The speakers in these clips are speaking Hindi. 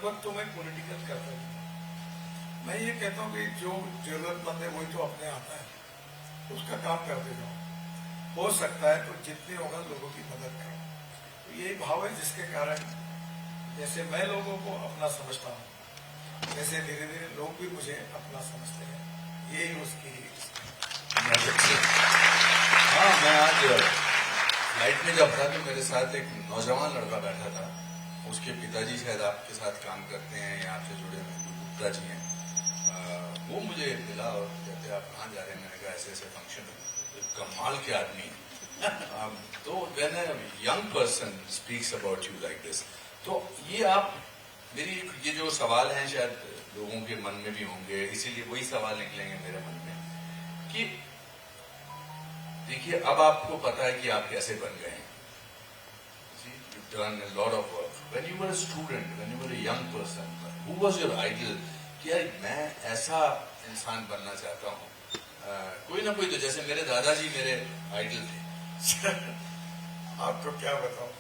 वक्त तो मैं पॉलिटिकल करता हूँ। मैं ये कहता हूँ कि जो जरूरतमंद है वही तो अपने आता है, उसका काम करते जाओ। हो सकता है तो जितने होगा लोगों की मदद करो। तो यही भाव है जिसके कारण जैसे मैं लोगों को अपना समझता हूँ, वैसे धीरे धीरे लोग भी मुझे अपना समझते हैं। यही उसकी। हाँ, मैं आज फ्लाइट में जब था तो मेरे साथ एक नौजवान लड़का बैठा था। उसके पिताजी शायद आपके साथ काम करते हैं या आपसे जुड़े हुए गुप्ता जी हैं। वो मुझे मिला और कहते आप कहाँ जा रहे हैं? मैंने कहा ऐसे ऐसे फंक्शन है। कमाल के आदमी है। तो when a young person speaks about you like this, तो ये आप मेरी ये जो सवाल हैं शायद लोगों के मन में भी होंगे, इसीलिए वही सवाल निकलेंगे मेरे मन में कि देखिए अब आपको पता है कि आप कैसे बन गए हैं। You've done a lot of work. When you were a student, when you were a young person, who was your idol? कि यार मैं ऐसा इंसान बनना चाहता हूँ। कोई ना कोई तो, जैसे मेरे दादाजी मेरे आइडल थे। आपको क्या बताऊं,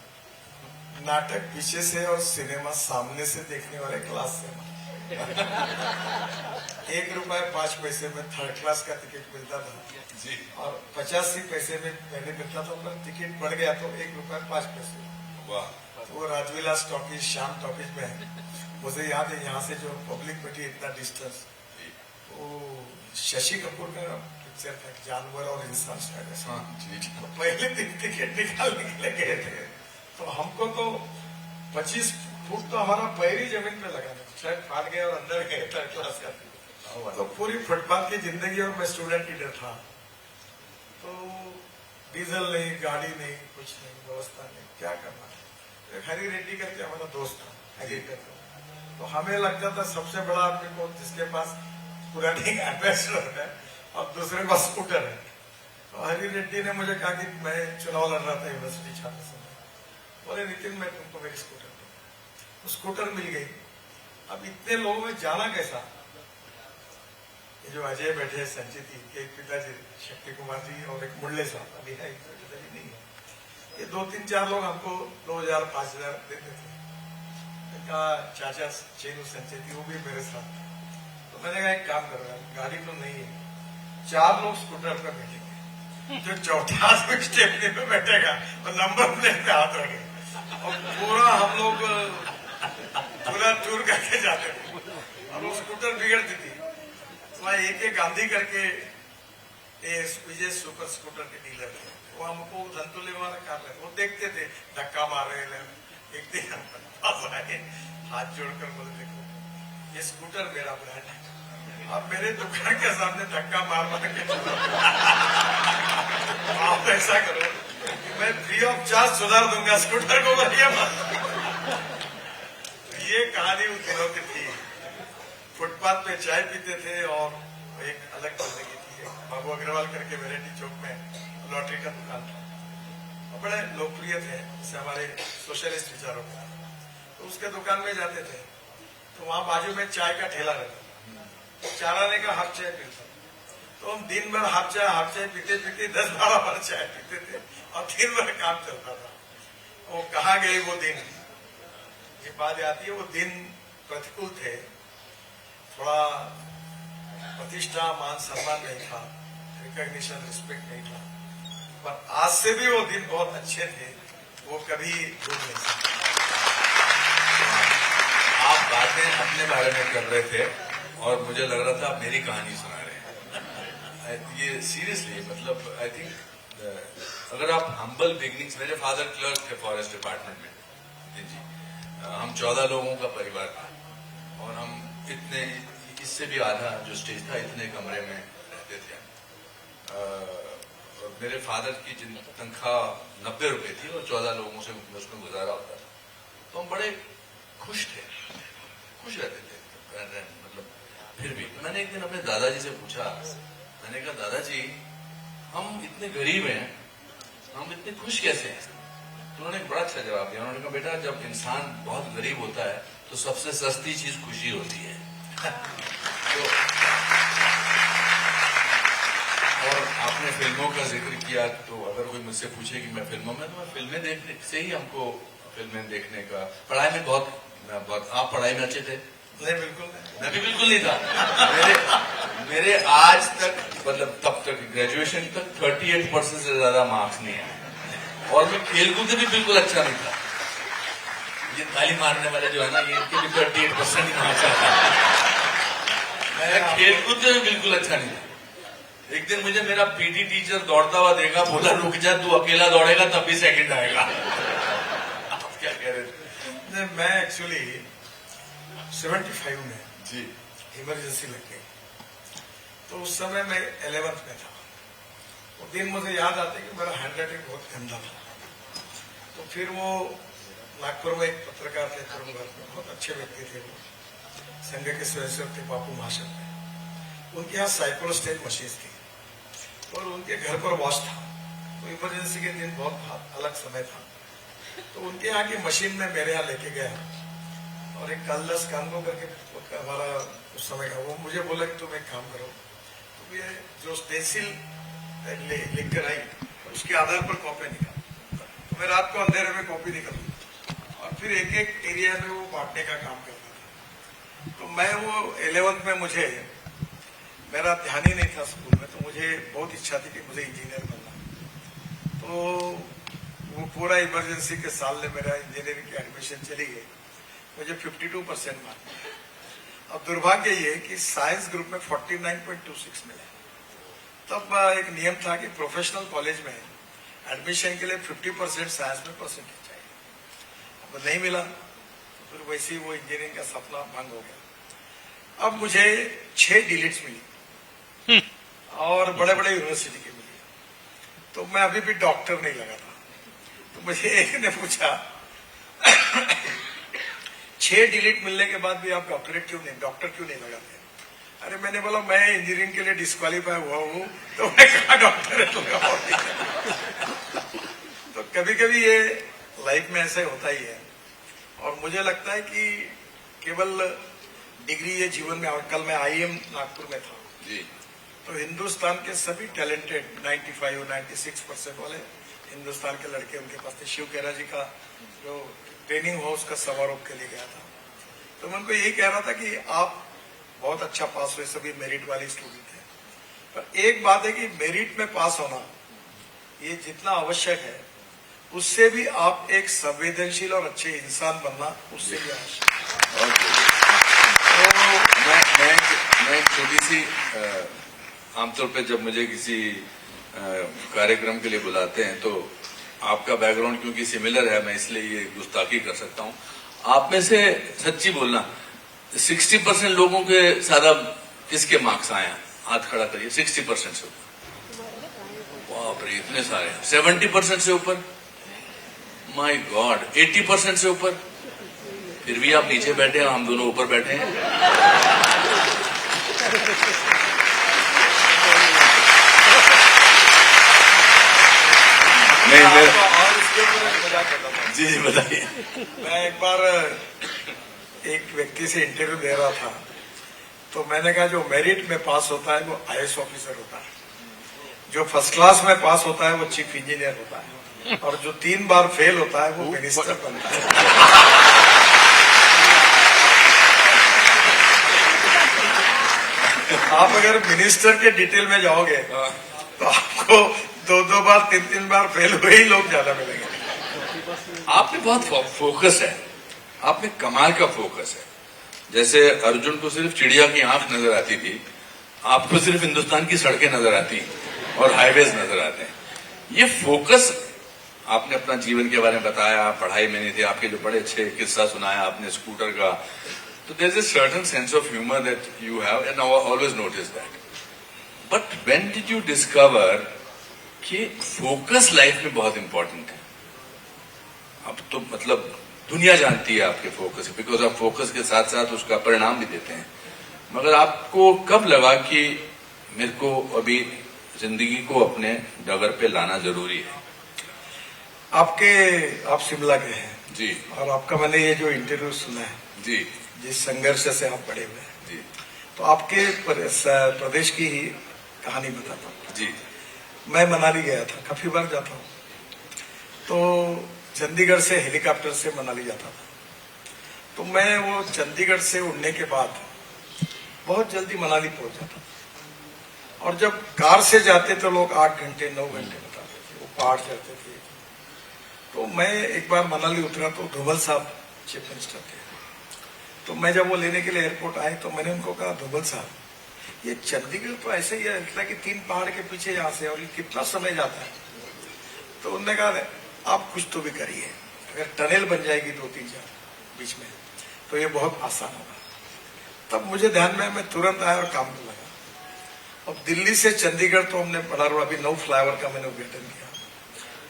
नाटक पीछे से और सिनेमा सामने से देखने वाले क्लास से। 1 रुपए 5 पैसे में थर्ड क्लास का टिकट मिलता था जी। और 85 पैसे में पहले मिलता था, पर टिकट बढ़ गया तो 1 रुपए 5 पैसे। वाह। तो वो राजविलास टॉकीज, श्याम टॉकीज में है। मुझे याद है यहाँ से जो पब्लिक बैठी इतना डिस्टेंस, वो शशि कपूर का पिक्चर था जानवर और इंसान शायद। तो पहले दिन टिकट निकालने के लिए गए थे, तो हमको तो 25 फुट तो हमारा पैर ही जमीन पे लगा, शायद फाट गया और अंदर गए थर्ड क्लास का। तो पूरी फुटपाथ की जिंदगी, और मैं स्टूडेंट लीडर था, तो डीजल नहीं, गाड़ी नहीं, कुछ नहीं, व्यवस्था नहीं, क्या करना। हरी रेड्डी करके हमारा दोस्त था, हरी करके, तो हमें लगता था सबसे बड़ा आदमी को जिसके पास पुरानी एम्बेसडर है और दूसरे पास स्कूटर है। तो हरी रेड्डी ने मुझे कहा कि मैं चुनाव लड़ रहा था यूनिवर्सिटी छात्र समय, बोले नितिन मैं तुमको मेरी स्कूटर दूं। तो स्कूटर मिल गई। अब इतने लोगों में जाना कैसा? ये जो अजय बैठे हैं, संचित जी के पिताजी शक्ति कुमार जी और एक मुरली साहब, अभी है पिताजी नहीं है, ये 2-3-4 लोग हमको 2000-5000 देते थे। इनका चाचा चेनू संचित वो भी मेरे साथ। तो मैंने कहा एक काम करो, गाड़ी तो नहीं है, 4 लोग स्कूटर पर बैठेंगे, जो चौथा आदमी स्टेपनी पे बैठेगा और नंबर प्लेट पे हाथ रखेगा, और पूरा हम लोग पूरा टूर करके जाते थे। और वो स्कूटर बिगड़ती थी, एक गांधी करके विजय सुपर स्कूटर के डीलर थे, वो हमको धंतुले वाला कार ले, वो देखते थे धक्का मार रहे हैं। एक दिन हाथ जोड़कर बोले देखो ये स्कूटर मेरा ब्रांड है, अब मेरे दुकान के सामने धक्का मार के चलो। आप ऐसा करो मैं फ्री ऑफ चार्ज सुधार दूंगा स्कूटर को, बढ़िया। ये कहानी उन दिनों की थी। फुटपाथ पे चाय पीते थे और एक अलग जिंदगी थी। बाबू अग्रवाल करके वेराइटी चौक में लॉटरी का दुकान था, और बड़े लोकप्रिय थे, जैसे हमारे सोशलिस्ट विचारों के। तो उसके दुकान में जाते थे, तो वहां बाजू में चाय का ठेला रहता, चार आने का हाफ चाय पीता। तो हम दिन भर हाफ चाय पीते पीते 10-12 बार चाय पीते थे, और दिन भर काम चलता था। वो कहाँ गए वो दिन, ये बात आती है। वो दिन प्रतिकूल थे, थोड़ा प्रतिष्ठा मान सम्मान नहीं था, रिकॉग्निशन रिस्पेक्ट नहीं था, पर आज से भी वो दिन बहुत अच्छे थे, वो कभी भूल नहीं सकते। आप बातें अपने बारे में कर रहे थे और मुझे लग रहा था आप मेरी कहानी सुना रहे हैं। ये सीरियसली, मतलब आई थिंक अगर आप हम्बल बिगनिंग्स, मेरे फादर क्लर्क थे फॉरेस्ट डिपार्टमेंट में जी। हम 14 लोगों का परिवार था, और हम इतने, इससे भी आधा जो स्टेज था, इतने कमरे में रहते थे। और मेरे फादर की तनख्वाह 90 रुपए थी और 14 लोगों से उसमें गुजारा होता था। तो हम बड़े खुश थे, खुश रहते थे। मतलब फिर भी मैंने एक दिन अपने दादाजी से पूछा, मैंने कहा दादाजी हम इतने गरीब हैं, हम इतने खुश कैसे हैं? तो उन्होंने एक बड़ा अच्छा जवाब दिया। उन्होंने कहा बेटा जब इंसान बहुत गरीब होता है तो सबसे सस्ती चीज खुशी होती है। तो और आपने फिल्मों का जिक्र किया, तो अगर कोई मुझसे पूछे कि मैं फिल्मों में, तो मैं फिल्में देखने से ही, हमको फिल्में देखने का, पढ़ाई में बहुत मैं बहुत, आप पढ़ाई में अच्छे थे? नहीं, बिल्कुल नहीं। मैं भी बिल्कुल नहीं था। मेरे आज तक, मतलब तब तक ग्रेजुएशन तक 38% से ज्यादा मार्क्स नहीं आए, और मैं खेलकूद से भी बिल्कुल अच्छा नहीं था। ये ताली मारने वाले जो है ना, ये इनके भी 38% ही मार्क्स आए। मैं खेलकूद से भी बिल्कुल अच्छा नहीं था। एक दिन मुझे मेरा पीटी टीचर दौड़ता हुआ देखा, बोला रुक जा, तू अकेला दौड़ेगा तब भी सेकंड आएगा। आप क्या कह रहे थे? मैं एक्चुअली 75 में जी इमरजेंसी लग गई, तो उस समय मैं 11th में था। वो दिन मुझे याद आते कि मेरा हैंड राइटिंग बहुत गंदा था। तो फिर वो नागपुर में एक पत्रकार थे, बहुत अच्छे व्यक्ति थे, वो संघ के सदस्य थे, बापू महाशय। उनके यहाँ साइक्लोस्टेट मशीन थी और उनके घर पर वॉच था। तो इमरजेंसी के दिन बहुत अलग समय था, तो उनके यहाँ की मशीन में मेरे यहाँ लेके गया, और एक कालिदास कांगो करके हमारा उस समय का, वो मुझे बोला कि तुम एक काम करो, तो ये जो स्टेंसिल लिख कर आई उसके आधार पर कॉपी निकाल। तो मैं रात को अंधेरे में कॉपी निकाल और फिर एक एक एरिया में वो बांटने का काम करता था। तो मैं वो 11th में, मुझे मेरा ध्यान ही नहीं था स्कूल में, तो मुझे बहुत इच्छा थी कि मुझे इंजीनियर बनना। तो वो पूरा इमरजेंसी के साल में मेरा इंजीनियरिंग की एडमिशन चली गई। मुझे 52% मार्क्स। अब दुर्भाग्य ये कि साइंस ग्रुप में 49.26 मिले। तब एक नियम था कि प्रोफेशनल कॉलेज में एडमिशन के लिए 50% साइंस में परसेंटेज चाहिए। अब नहीं मिला, तो फिर वैसे ही वो इंजीनियरिंग का सपना भंग हो गया। अब मुझे 6 डिलीट्स मिली और बड़े बड़े यूनिवर्सिटी की मिली। तो मैं अभी भी डॉक्टर नहीं लगा था। तो मुझे एक ने पूछा 6 डिलीट मिलने के बाद भी आप डॉक्टर क्यों नहीं लगाते? अरे मैंने बोला मैं इंजीनियरिंग के लिए डिस्क्वालीफाई हुआ हूं, तो मैं कहा डॉक्टरेट लगाऊंगा। तो कभी कभी ये लाइफ में ऐसे होता ही है, और मुझे लगता है कि केवल डिग्री ये जीवन में, कल मैं IIM नागपुर में था जी, तो हिंदुस्तान के सभी टैलेंटेड 95-96% वाले हिंदुस्तान के लड़के उनके पास थे। शिव खेरा जी का जो ट्रेनिंग हो उसका समारोह के लिए गया था। तो मैं उनको यही कह रहा था कि आप बहुत अच्छा पास हुए, सभी मेरिट वाले स्टूडेंट हैं, पर एक बात है कि मेरिट में पास होना ये जितना आवश्यक है, उससे भी आप एक संवेदनशील और अच्छे इंसान बनना उससे भी आवश्यक है। तो मैं एक छोटी सी, आमतौर पे जब मुझे किसी कार्यक्रम के लिए बुलाते हैं तो आपका बैकग्राउंड क्योंकि सिमिलर है, मैं इसलिए ये गुस्ताखी कर सकता हूं। आप में से सच्ची बोलना 60% लोगों के ज्यादा किसके मार्क्स आए हैं? हाथ खड़ा करिए। 60% से ऊपर? बाप रे, इतने सारे। 70% से ऊपर? My God. 80% से ऊपर? फिर भी आप नीचे बैठे हैं, हम दोनों ऊपर बैठे हैं। और इसके ऊपर एक मजाक बताता हूं। जी बताइए। मैं एक बार एक व्यक्ति से इंटरव्यू दे रहा था, तो मैंने कहा जो मेरिट में पास होता है वो IAS ऑफिसर होता है, जो फर्स्ट क्लास में पास होता है वो चीफ इंजीनियर होता है, और जो 3 बार फेल होता है वो मिनिस्टर बनता है। आप अगर मिनिस्टर के डिटेल में जाओगे तो आपको 2 बार 3 बार फेल हुए ही लोग ज्यादा मिलेंगे। आप में बहुत फोकस है, आप में कमाल का फोकस है। जैसे अर्जुन को सिर्फ चिड़िया की आंख नजर आती थी, आपको सिर्फ हिंदुस्तान की सड़कें नजर आती और हाईवेज नजर आते हैं। ये फोकस, आपने अपना जीवन के बारे में बताया, पढ़ाई में नहीं थे, आपके जो बड़े अच्छे किस्सा सुनाया आपने स्कूटर का, तो there is a certain sense of humour that you have and I always notice that. But when did you discover कि फोकस लाइफ में बहुत इंपॉर्टेंट है? अब तो मतलब दुनिया जानती है आपके फोकस, बिकॉज आप फोकस के साथ साथ उसका परिणाम भी देते हैं। मगर आपको कब लगा कि मेरे को अभी जिंदगी को अपने डगर पे लाना जरूरी है? आप शिमला के हैं जी, और आपका मैंने ये जो इंटरव्यू सुना है जी, जिस संघर्ष से आप बड़े हुए हैं, जी, तो आपके प्रदेश की ही कहानी बताता हूँ। जी, मैं मनाली गया था, काफी बार जाता हूँ। तो चंडीगढ़ से हेलीकॉप्टर से मनाली जाता था। तो मैं वो चंडीगढ़ से उड़ने के बाद बहुत जल्दी मनाली पहुंच जाता। और जब कार से जाते तो लोग 8 घंटे 9 घंटे बताते थे, वो पहाड़ चढ़ते थे। तो मैं एक बार मनाली उतरा तो धूमल साहब चीफ मिनिस्टर थे। तो मैं जब वो लेने के लिए एयरपोर्ट आए तो मैंने उनको कहा, धूमल साहब ये चंडीगढ़ तो ऐसे ही है कि 3 पहाड़ के पीछे यहाँ से, और ये कितना समय जाता है। तो उन्होंने कहा आप कुछ तो भी करिए, अगर टनल बन जाएगी 2-3-4 बीच में तो ये बहुत आसान होगा। तब मुझे ध्यान में, मैं तुरंत आया और काम में लगा। अब दिल्ली से चंडीगढ़ तो हमने बना रहा, अभी 9 फ्लाईओवर का मैंने उद्घाटन किया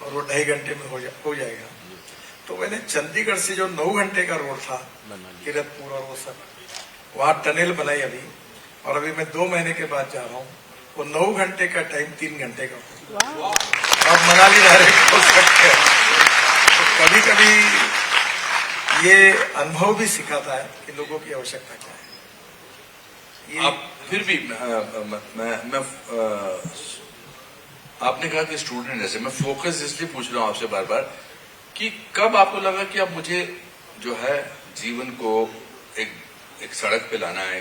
और वो 2.5 घंटे में हो जाएगा। तो मैंने चंडीगढ़ से जो 9 घंटे का रोड था किरतपुर और वो सब, वहां टनल बनाई अभी, और अभी मैं 2 महीने के बाद जा रहा हूँ। वो 9 घंटे का टाइम 3 घंटे का हो, आप मनाली डायरेक्ट हो सकते हैं। तो कभी कभी ये अनुभव भी सिखाता है कि लोगों की आवश्यकता क्या है। ये आप फिर भी मैं आपने कहा कि स्टूडेंट जैसे, मैं फोकस इसलिए पूछ रहा हूं आपसे बार बार कि कब आपको लगा कि अब मुझे जो है जीवन को एक सड़क पे लाना है।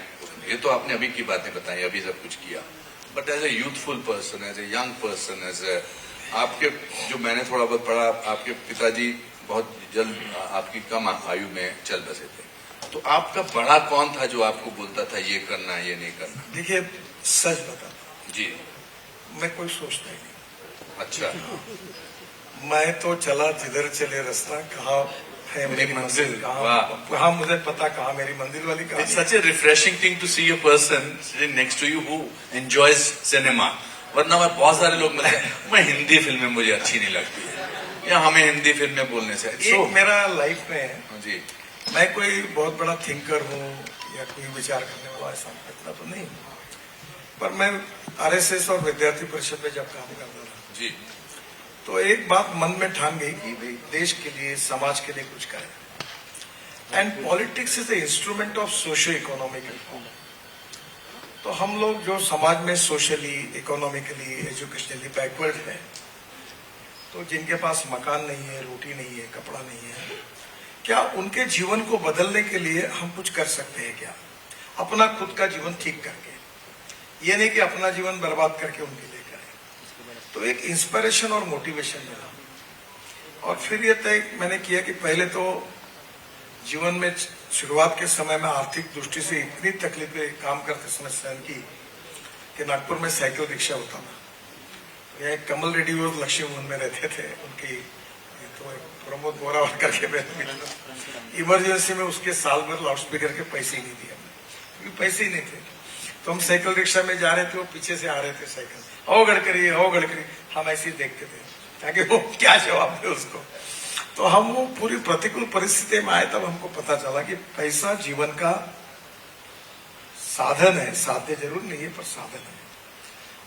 ये तो आपने अभी की बातें बताई, अभी सब कुछ किया, but as a youthful person, as a young person, as a आपके जो मैंने थोड़ा बहुत पढ़ा, आपके पिताजी बहुत जल्द आपकी कम आयु में चल बसे थे। तो आपका बड़ा कौन था जो आपको बोलता था ये करना ये नहीं करना? देखिए सच बताता जी, मैं कोई सोचता ही नहीं। अच्छा। मैं तो चला जिधर चले रास्ता, कहाँ है मेरी मंजिल, कहाँ मुझे पता कहाँ मेरी मंजिल वाली कहाँ। It's such a refreshing thing to see a person sitting next to you who enjoys cinema. वरना मैं बहुत सारे लोग मिलते हैं, मैं हिंदी फिल्में मुझे अच्छी नहीं लगती है, या हमें हिंदी फिल्में बोलने से एक मेरा लाइफ में जी, मैं कोई बहुत बड़ा थिंकर हूँ या कोई विचार करने वाला, ऐसा इतना तो नहीं। पर मैं आरएसएस और विद्यार्थी परिषद में जब काम करता था जी, तो एक बात मन में ठान गई कि भाई देश के लिए, समाज के लिए कुछ करें। And politics is the instrument of socio economical. तो हम लोग जो समाज में सोशली, इकोनॉमिकली, एजुकेशनली बैकवर्ड है, तो जिनके पास मकान नहीं है, रोटी नहीं है, कपड़ा नहीं है, क्या उनके जीवन को बदलने के लिए हम कुछ कर सकते हैं क्या? अपना खुद का जीवन ठीक करके, ये नहीं कि अपना जीवन बर्बाद करके उनके लिए करें। तो एक इंस्पिरेशन और मोटिवेशन मिला, और फिर ये तय मैंने किया कि पहले तो जीवन में शुरुआत के समय में आर्थिक दृष्टि से इतनी तकलीफें काम करते समय सहन की कि नागपुर में साइकिल रिक्शा होता था। यहाँ कमल रेड्डी वो लक्ष्मी भवन में रहते थे, उनकी तो प्रमोद बोरावल करके इमरजेंसी में उसके साल भर लाउड स्पीकर के पैसे ही नहीं दिए हमने, क्योंकि पैसे ही नहीं थे। तो हम साइकिल रिक्शा में जा रहे थे, वो पीछे से आ रहे थे साइकिल, हो गडकरी हो गडकरी, हम ऐसे ही देखते थे ताकि वो क्या जवाब दे उसको। तो हम वो पूरी प्रतिकूल परिस्थिति में आए, तब हमको पता चला कि पैसा जीवन का साधन है, साध्य जरूर नहीं है पर साधन है।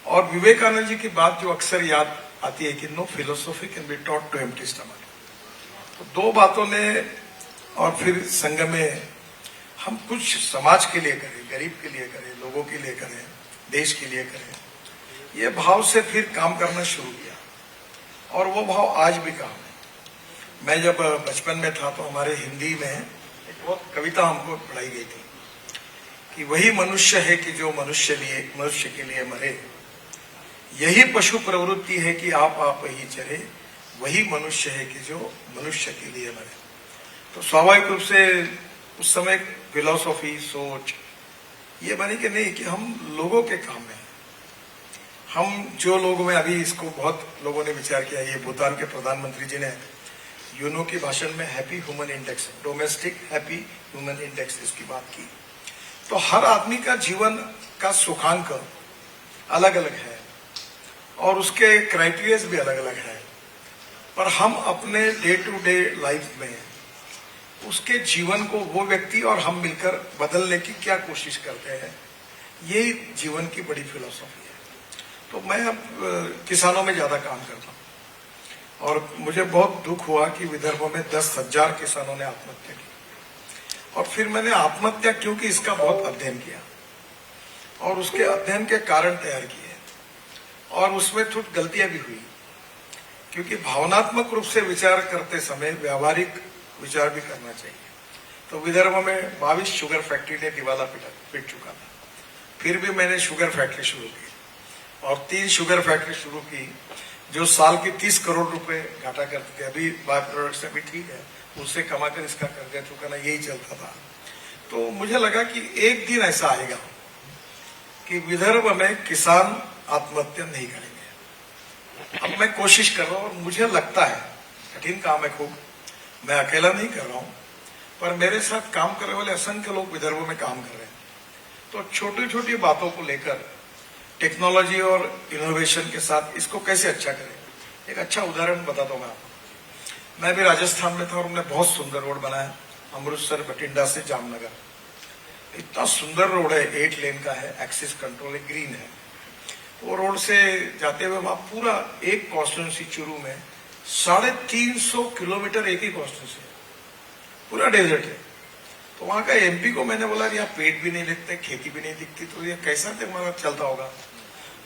और विवेकानंद जी की बात जो अक्सर याद आती है कि no philosophy can be taught to empty stomach. तो 2 बातों ने, और फिर संघ में हम कुछ समाज के लिए करें, गरीब के लिए करें, लोगों के लिए करें, देश के लिए करें, ये भाव से फिर काम करना शुरू किया, और वो भाव आज भी काम है। मैं जब बचपन में था तो हमारे हिंदी में एक बहुत कविता हमको पढ़ाई गई थी कि वही मनुष्य है कि जो मनुष्य के लिए मरे, यही पशु प्रवृत्ति है कि आप ही चरे, वही मनुष्य है कि जो मनुष्य के लिए मरे। तो स्वाभाविक रूप से उस समय फिलॉसफी, सोच ये बनी कि नहीं कि हम लोगों के काम में, हम जो लोगों में, अभी इसको बहुत लोगों ने विचार किया, ये भूटान के प्रधानमंत्री जी ने यूनो की भाषण में happy human index, domestic happy human index, इसकी बात की। तो हर आदमी का जीवन का सुखांक अलग अलग है और उसके क्राइटेरिया भी अलग अलग है, पर हम अपने डे टू डे लाइफ में उसके जीवन को वो व्यक्ति और हम मिलकर बदलने की क्या कोशिश करते हैं, यही जीवन की बड़ी फिलॉसफी है। तो मैं अब किसानों में ज्यादा काम करता हूँ, और मुझे बहुत दुख हुआ कि विदर्भ में 10,000 किसानों ने आत्महत्या की। और फिर मैंने आत्महत्या क्यों की इसका बहुत अध्ययन किया, और उसके अध्ययन के कारण तैयार किए, और उसमें थोड़ी गलतियां भी हुई, क्योंकि भावनात्मक रूप से विचार करते समय व्यावहारिक विचार भी करना चाहिए। तो विदर्भ में 22 शुगर फैक्ट्री ने दिवाला पीट चुका था। फिर भी मैंने शुगर फैक्ट्री शुरू की और 3 शुगर फैक्ट्री शुरू की जो साल की 30 करोड़ रुपए घाटा करते थे। अभी बाय प्रोडक्ट से भी ठीक है, उससे कमाकर इसका कर्जा चुकाना यही चलता था। तो मुझे लगा कि एक दिन ऐसा आएगा कि विदर्भ में किसान आत्महत्या नहीं करेंगे। अब मैं कोशिश कर रहा हूं और मुझे लगता है कठिन काम है खूब, मैं अकेला नहीं कर रहा हूं, पर मेरे साथ काम करने वाले असंख्य लोग विदर्भ में काम कर रहे हैं। तो छोटी छोटी बातों को लेकर टेक्नोलॉजी और इनोवेशन के साथ इसको कैसे अच्छा करें। एक अच्छा उदाहरण बताता हूं मैं आपको। मैं भी राजस्थान में था और हमने बहुत सुंदर रोड बनाया, अमृतसर बठिंडा से जामनगर। इतना सुंदर रोड है, 8 लेन का है, एक्सिस कंट्रोल है, ग्रीन है। वो रोड से जाते हुए वहां पूरा एक कॉन्स्टिट्यूंसी चुरू में 350 किलोमीटर एक ही कॉन्स्टिट्यूंसी, पूरा डेजर्ट है। तो वहां का एमपी को मैंने बोला यहाँ पेड़ भी नहीं लगते, खेती भी नहीं दिखती, तो ये कैसा हमारा चलता होगा।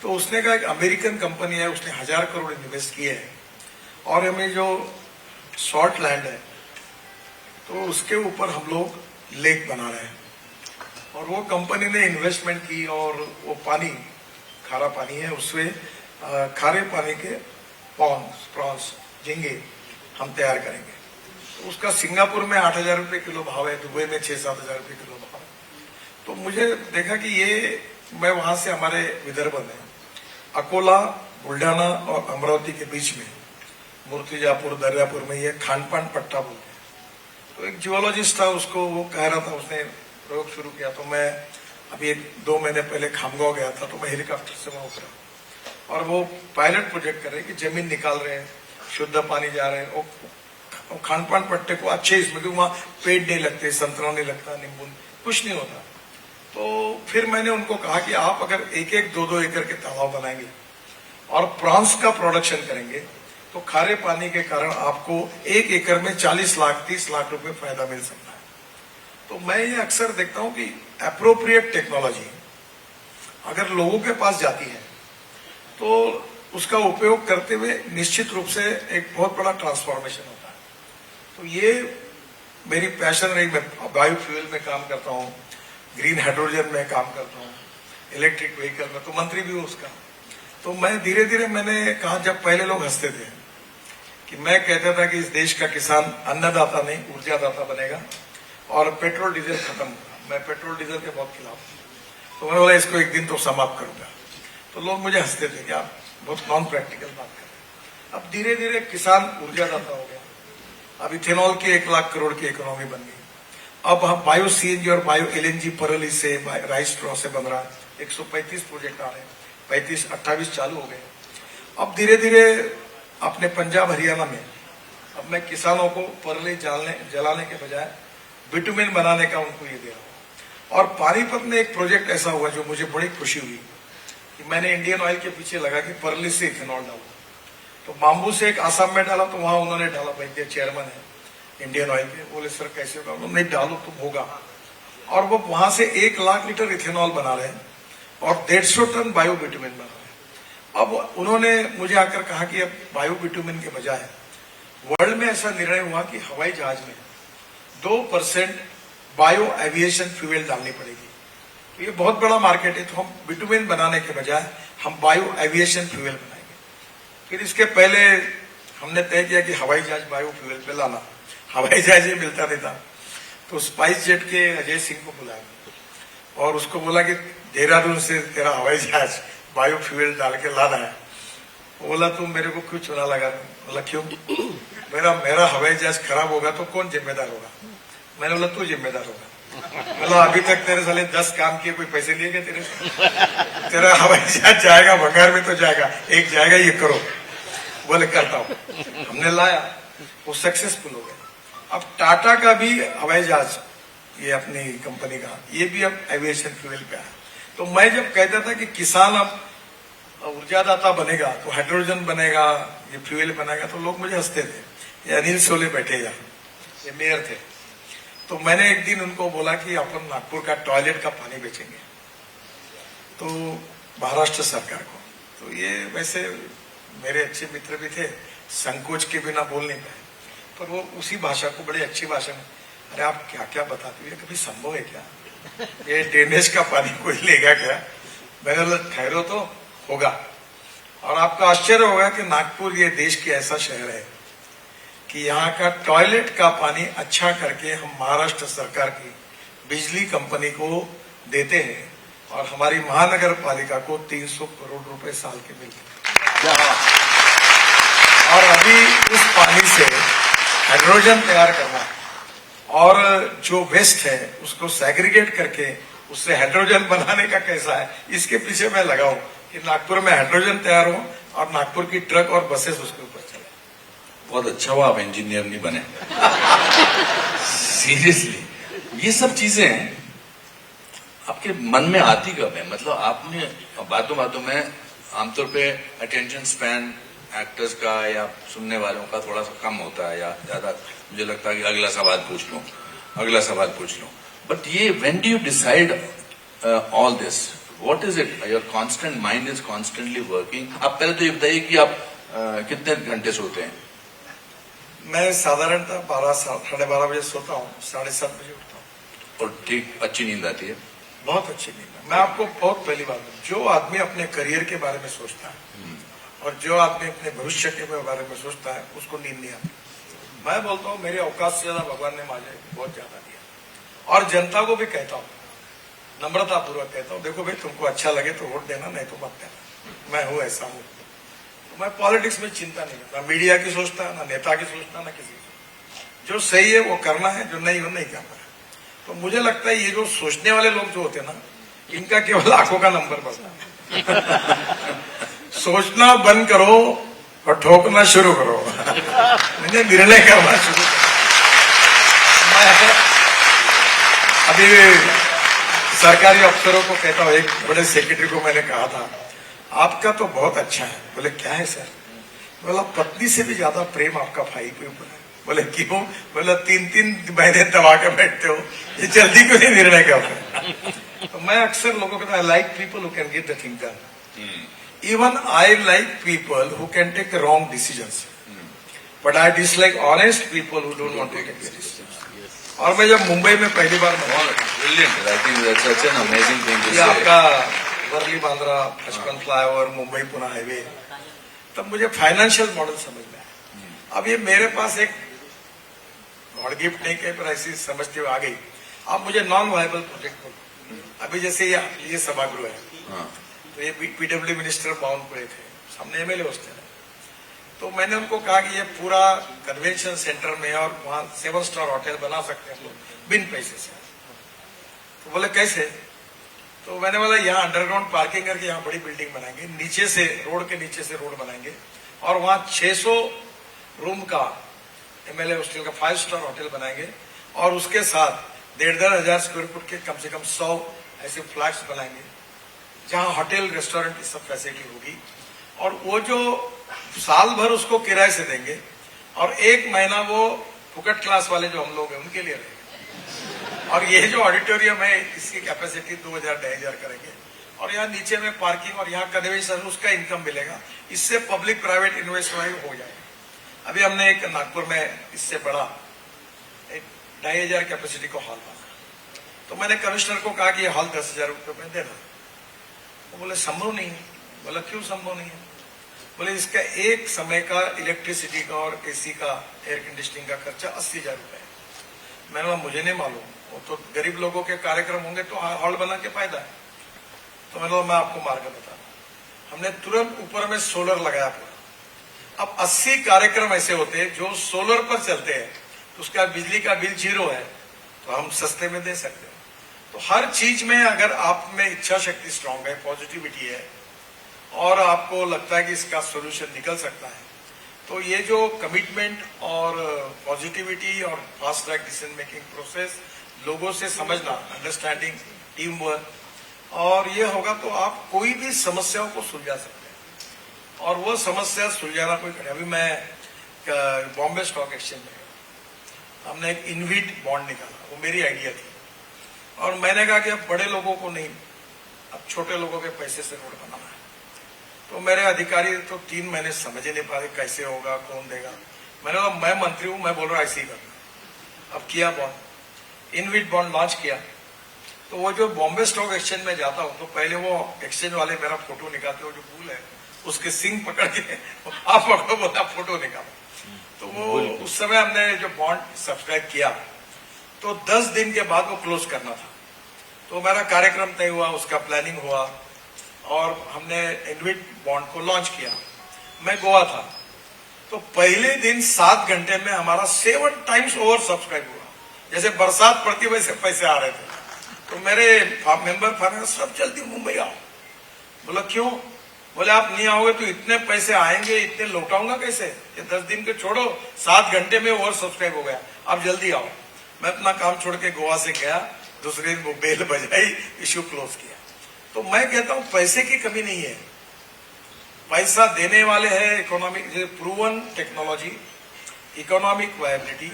तो उसने कहा एक अमेरिकन कंपनी है, उसने 1000 करोड़ इन्वेस्ट किए हैं और हमें जो शॉर्ट लैंड है तो उसके ऊपर हम लोग लेक बना रहे हैं। और वो कंपनी ने इन्वेस्टमेंट की और वो पानी खारा पानी है, उसमें खारे पानी के प्रॉन्स झींगे हम तैयार करेंगे। तो उसका सिंगापुर में 8,000 रुपए किलो भाव है, दुबई में 6-7 हजार रुपए किलो भाव है। तो मुझे देखा कि ये मैं वहां से हमारे विदर्भ में अकोला, बुल्ढाना और अमरावती के बीच में मूर्तिजापुर, दर्यापुर में ये खानपान पट्टा बोलते हैं। तो एक जियोलॉजिस्ट था, उसको वो कह रहा था, उसने प्रयोग शुरू किया। तो मैं अभी 2 महीने पहले खामगांव गया था, तो मैं हेलीकॉप्टर से वहां उतरा और वो पायलट प्रोजेक्ट कर रहे हैं कि जमीन निकाल रहे हैं, शुद्ध पानी जा रहे हैं और खानपान पट्टे को अच्छे इसमें, क्योंकि वहां पेड़ नहीं लगते, संतरा नहीं लगता, नींबू कुछ नहीं होता। तो फिर मैंने उनको कहा कि आप अगर 1-1, 2-2 एकड़ के तालाब बनाएंगे और प्रॉन्स का प्रोडक्शन करेंगे तो खारे पानी के कारण आपको 1 एकड़ में 40 लाख 30 लाख रुपए फायदा मिल सकता है। तो मैं ये अक्सर देखता हूं कि एप्रोप्रिएट टेक्नोलॉजी अगर लोगों के पास जाती है तो उसका उपयोग करते हुए निश्चित रूप से एक बहुत बड़ा ट्रांसफॉर्मेशन होता है। तो ये मेरी पैशन रही। मैं बायो फ्यूल में काम करता हूँ, ग्रीन हाइड्रोजन में काम करता हूँ, इलेक्ट्रिक व्हीकल में, तो मंत्री भी हूँ उसका। तो मैं धीरे धीरे मैंने कहा, जब पहले लोग हंसते थे कि मैं कहता था कि इस देश का किसान अन्नदाता नहीं ऊर्जादाता बनेगा और पेट्रोल डीजल खत्म होगा। मैं पेट्रोल डीजल के बहुत खिलाफ हूं। तो मैंने बोला इसको एक दिन तो समाप्त करूंगा। तो लोग मुझे हंसते थे कि आप बहुत नॉन प्रैक्टिकल बात कर रहे हैं। अब धीरे धीरे किसान ऊर्जादाता हो गया। अब इथेनॉल की 1 लाख करोड़ की इकोनॉमी बन गई। अब हम बायो सीएनजी और बायो एलएनजी परली से, राइस स्ट्रॉ से बन रहा है। 135 प्रोजेक्ट आ रहे हैं, 28 चालू हो गए। अब धीरे धीरे अपने पंजाब हरियाणा में अब मैं किसानों को परली जलाने के बजाय बिटुमिन बनाने का उनको ये दे रहा हूं। और पानीपत में एक प्रोजेक्ट ऐसा हुआ जो मुझे बड़ी खुशी हुई कि मैंने इंडियन ऑयल के पीछे लगा कि परली से इथेनॉल डाला। तो बाम्बू से एक आसाम में डाला, तो वहां उन्होंने डाला, भाई चेयरमैन है इंडियन ऑयल के, बोले सर कैसे होगा, उन्होंने नहीं डालो तो होगा। और वो वहां से 1 लाख लीटर इथेनॉल बना रहे हैं और 150 टन बायो बिटुमिन बना रहे हैं। अब उन्होंने मुझे आकर कहा कि अब बायो बिटुमिन के बजाय वर्ल्ड में ऐसा निर्णय हुआ कि हवाई जहाज में 2% बायो एविएशन फ्यूल डालनी पड़ेगी। तो ये बहुत बड़ा मार्केट है। तो हम बिटुमिन बनाने के बजाय हम बायो एविएशन फ्यूल बनाएंगे। फिर इसके पहले हमने तय किया कि हवाई जहाज बायो फ्यूल पे लाना। हवाई जहाज ही मिलता नहीं था, तो स्पाइस जेट के अजय सिंह को बुलाया और उसको बोला कि देहरादून से तेरा हवाई जहाज बायो फ्यूल डाल के लाना है। बोला तुम मेरे को क्यों चुना लगा? बोला क्यों? मेरा हवाई जहाज खराब होगा तो कौन जिम्मेदार होगा? मैंने बोला तू जिम्मेदार होगा। बोला अभी तक तेरे साले 10 काम किए, कोई पैसे लिए गए तेरे से? तेरा हवाई जहाज जाएगा, भंगार में तो जाएगा, एक जाएगा, ये करो। बोले करता हूं। हमने लाया, वो सक्सेसफुल हो गया। अब टाटा का भी हवाई जहाज, ये अपनी कंपनी का, ये भी अब एविएशन फ्यूल पे है। तो मैं जब कहता था कि किसान अब ऊर्जादाता बनेगा तो हाइड्रोजन बनेगा, ये फ्यूल बनेगा, तो लोग मुझे हंसते थे। ये अनिल सोले बैठे यहाँ, ये मेयर थे। तो मैंने एक दिन उनको बोला कि अपन नागपुर का टॉयलेट का पानी बेचेंगे, तो महाराष्ट्र सरकार को। तो ये वैसे मेरे अच्छे मित्र भी थे, संकोच के बिना बोल नहीं पाए, पर वो उसी भाषा को बड़ी अच्छी भाषा में, अरे आप क्या क्या बताते हो, ये कभी संभव है क्या, ये ड्रेनेज का पानी कोई लेगा क्या। मैंने बोला ठहरो तो होगा। और आपका आश्चर्य होगा कि नागपुर ये देश की ऐसा शहर है कि यहाँ का टॉयलेट का पानी अच्छा करके हम महाराष्ट्र सरकार की बिजली कंपनी को देते हैं और हमारी महानगर पालिका को 300 करोड़ रुपए साल के मिलते हैं। और अभी उस पानी से हाइड्रोजन तैयार करना और जो वेस्ट है उसको सेग्रीगेट करके उससे हाइड्रोजन बनाने का कैसा है, इसके पीछे मैं लगा हूं कि नागपुर में हाइड्रोजन तैयार हो और नागपुर की ट्रक और बसेस उसके ऊपर चले। बहुत अच्छा हुआ आप इंजीनियर नहीं बने। सीरियसली ये सब चीजें आपके मन में आती कब है? मतलब आपने बातों बातों में आमतौर पे अटेंशन स्पैन एक्टर्स का या सुनने वालों का थोड़ा सा कम होता है या ज्यादा मुझे लगता है कि अगला सवाल पूछ लूं। बट ये when do you decide all this, what is it, your constant mind is constantly working. आप पहले तो ये बताइए कि आप कितने घंटे सोते हैं? मैं साधारणतः 12-12:30 बजे सोता हूँ, 7:30 बजे उठता हूँ। और ठीक अच्छी नींद आती है? बहुत अच्छी नींद है। मैं आपको बहुत पहली बात दूं, जो आदमी अपने करियर के बारे में सोचता है और जो आदमी अपने भविष्य के बारे में सोचता है उसको नींद नहीं आती। मैं बोलता हूँ मेरे औकात से ज्यादा भगवान ने मुझे बहुत ज्यादा दिया और जनता को भी कहता हूँ, नम्रता पूर्वक कहता हूँ, देखो भाई तुमको अच्छा लगे तो वोट देना, नहीं तो मत देना। मैं हूँ ऐसा हूँ। तो मैं पॉलिटिक्स में चिंता नहीं करता, मीडिया की सोचता है, ना नेता की सोचता, ना किसी की। जो सही है वो करना है, जो नहीं वो नहीं करना है। तो मुझे लगता है ये जो सोचने वाले लोग जो होते हैं ना, इनका केवल आंखों का नंबर बढ़ता है। सोचना बंद करो और ठोकना शुरू करो। मैंने निर्णय करना शुरू करो। मैं अभी सरकारी अफसरों को कहता हूँ, एक बड़े सेक्रेटरी को मैंने कहा था, आपका तो बहुत अच्छा है। बोले क्या है सर? बोला पत्नी से भी ज्यादा प्रेम आपका भाई के ऊपर है। बोले क्यों? बोला 3-3 महीने दबा के बैठते हो, ये जल्दी क्यों नहीं निर्णय करते? तो मैं अक्सर लोगों को I like people who can get the thing done. Even I like people who can take wrong decisions, but I dislike honest people who don't want to take decisions. और मैं जब मुंबई में पहली बार आपका वर्ली बांद्रा 55 फ्लाईओवर मुंबई पुणे हाईवे, तब मुझे फाइनेंशियल मॉडल समझ में आया। अब ये मेरे पास एक गॉड गिफ्ट नहीं कहे पर ऐसी समझते हुए आ गई। आप मुझे नॉन वायबल प्रोजेक्ट बोलो। अभी जैसे ये सभागृह है, तो ये पीडब्ल्यू मिनिस्टर बावनकुळे थे, सामने एमएलए बसते हैं। तो मैंने उनको कहा कि ये पूरा कन्वेंशन सेंटर में और वहां 7 स्टार होटल बना सकते हैं हम लोग बिन पैसे से। तो बोले कैसे? तो मैंने बोला यहाँ अंडरग्राउंड पार्किंग करके यहाँ बड़ी बिल्डिंग बनाएंगे, नीचे से रोड के नीचे से रोड बनाएंगे और वहां 600 रूम का एमएलए हॉस्टल का 5 स्टार होटल बनाएंगे और उसके साथ 1,500 स्क्वायर फुट के कम से कम 100 ऐसे फ्लैट्स बनाएंगे जहां होटल रेस्टोरेंट सब फैसिलिटी होगी। और वो जो साल भर उसको किराए से देंगे और 1 महीना वो फुकट क्लास वाले जो हम लोग हैं उनके लिए रहेगा। और ये जो ऑडिटोरियम है इसकी कैपेसिटी 2,000-2,500 करेंगे और यहाँ नीचे में पार्किंग और यहाँ कन्वेंशन उसका इनकम मिलेगा। इससे पब्लिक प्राइवेट इन्वेस्टमेंट हो जाएगा। अभी हमने एक नागपुर में इससे बड़ा 2,500 कैपेसिटी का हॉल बना, तो मैंने कमिश्नर को कहा कि ये हॉल 10,000 रुपये में देना। वो बोले संभव नहीं है। बोला क्यों संभव नहीं है? बोले इसका एक समय का इलेक्ट्रिसिटी का और एसी का एयर कंडीशनिंग का खर्चा 80,000 रुपए है। मैंने बोला मुझे नहीं मालूम, वो तो गरीब लोगों के कार्यक्रम होंगे तो हॉल बना के फायदा है। तो मैंने बोला मैं आपको मार्ग बता रहा हूं। हमने तुरंत ऊपर में सोलर लगाया पूरा। अब 80 कार्यक्रम ऐसे होते हैं जो सोलर पर चलते हैं, तो उसका बिजली का बिल 0 है, तो हम सस्ते में दे सकते हैं। तो हर चीज में अगर आप में इच्छा शक्ति स्ट्रांग है, पॉजिटिविटी है और आपको लगता है कि इसका सोल्यूशन निकल सकता है, तो ये जो कमिटमेंट और पॉजिटिविटी और fast track decision making process, लोगों से समझना, अंडरस्टैंडिंग, टीम वर्क, और ये होगा तो आप कोई भी समस्याओं को सुलझा सकते हैं। और वो समस्या सुलझाना कोई कठिन। अभी मैं बॉम्बे स्टॉक एक्सचेंज में हमने एक इनविट बॉन्ड निकाला, वो मेरी आइडिया थी और मैंने कहा कि अब बड़े लोगों को नहीं, अब छोटे लोगों के पैसे से रोड बनाना है। तो मेरे अधिकारी तो 3 महीने समझ ही नहीं पा रहे कैसे होगा, कौन देगा। मैंने कहा मैं मंत्री हूं, मैं बोल रहा ऐसे ही करना। अब किया बॉन्ड इनविट बॉन्ड लॉन्च किया, तो वो जो बॉम्बे स्टॉक एक्सचेंज में जाता हूँ तो पहले वो एक्सचेंज वाले मेरा फोटो निकालते, वो जो फूल है उसके सिंग पकड़ के आप पकड़ो बोला फोटो निकालो। तो वो उस समय हमने जो बॉन्ड सब्सक्राइब किया तो 10 दिन के बाद वो क्लोज करना था, तो मेरा कार्यक्रम तय हुआ, उसका प्लानिंग हुआ और हमने इनविट बॉन्ड को लॉन्च किया। मैं गोवा था, तो पहले दिन 7 घंटे में हमारा 7 टाइम्स ओवर सब्सक्राइब हुआ, जैसे बरसात पड़ती वैसे पैसे आ रहे थे। तो मेरे मेंबर फाइनेंस सब जल्दी मुंबई आओ। बोला क्यों? बोले आप नहीं आओगे तो इतने पैसे आएंगे, इतने लौटाऊंगा कैसे? ये 10 दिन के छोड़ो, 7 घंटे में ओवर सब्सक्राइब हो गया, आप जल्दी आओ। मैं अपना काम छोड़ के गोवा से गया, दूसरे दिन वो बेल बजाई, इश्यू क्लोज किया। तो मैं कहता हूं पैसे की कमी नहीं है, पैसा देने वाले हैं। Economic proven technology, economic viability,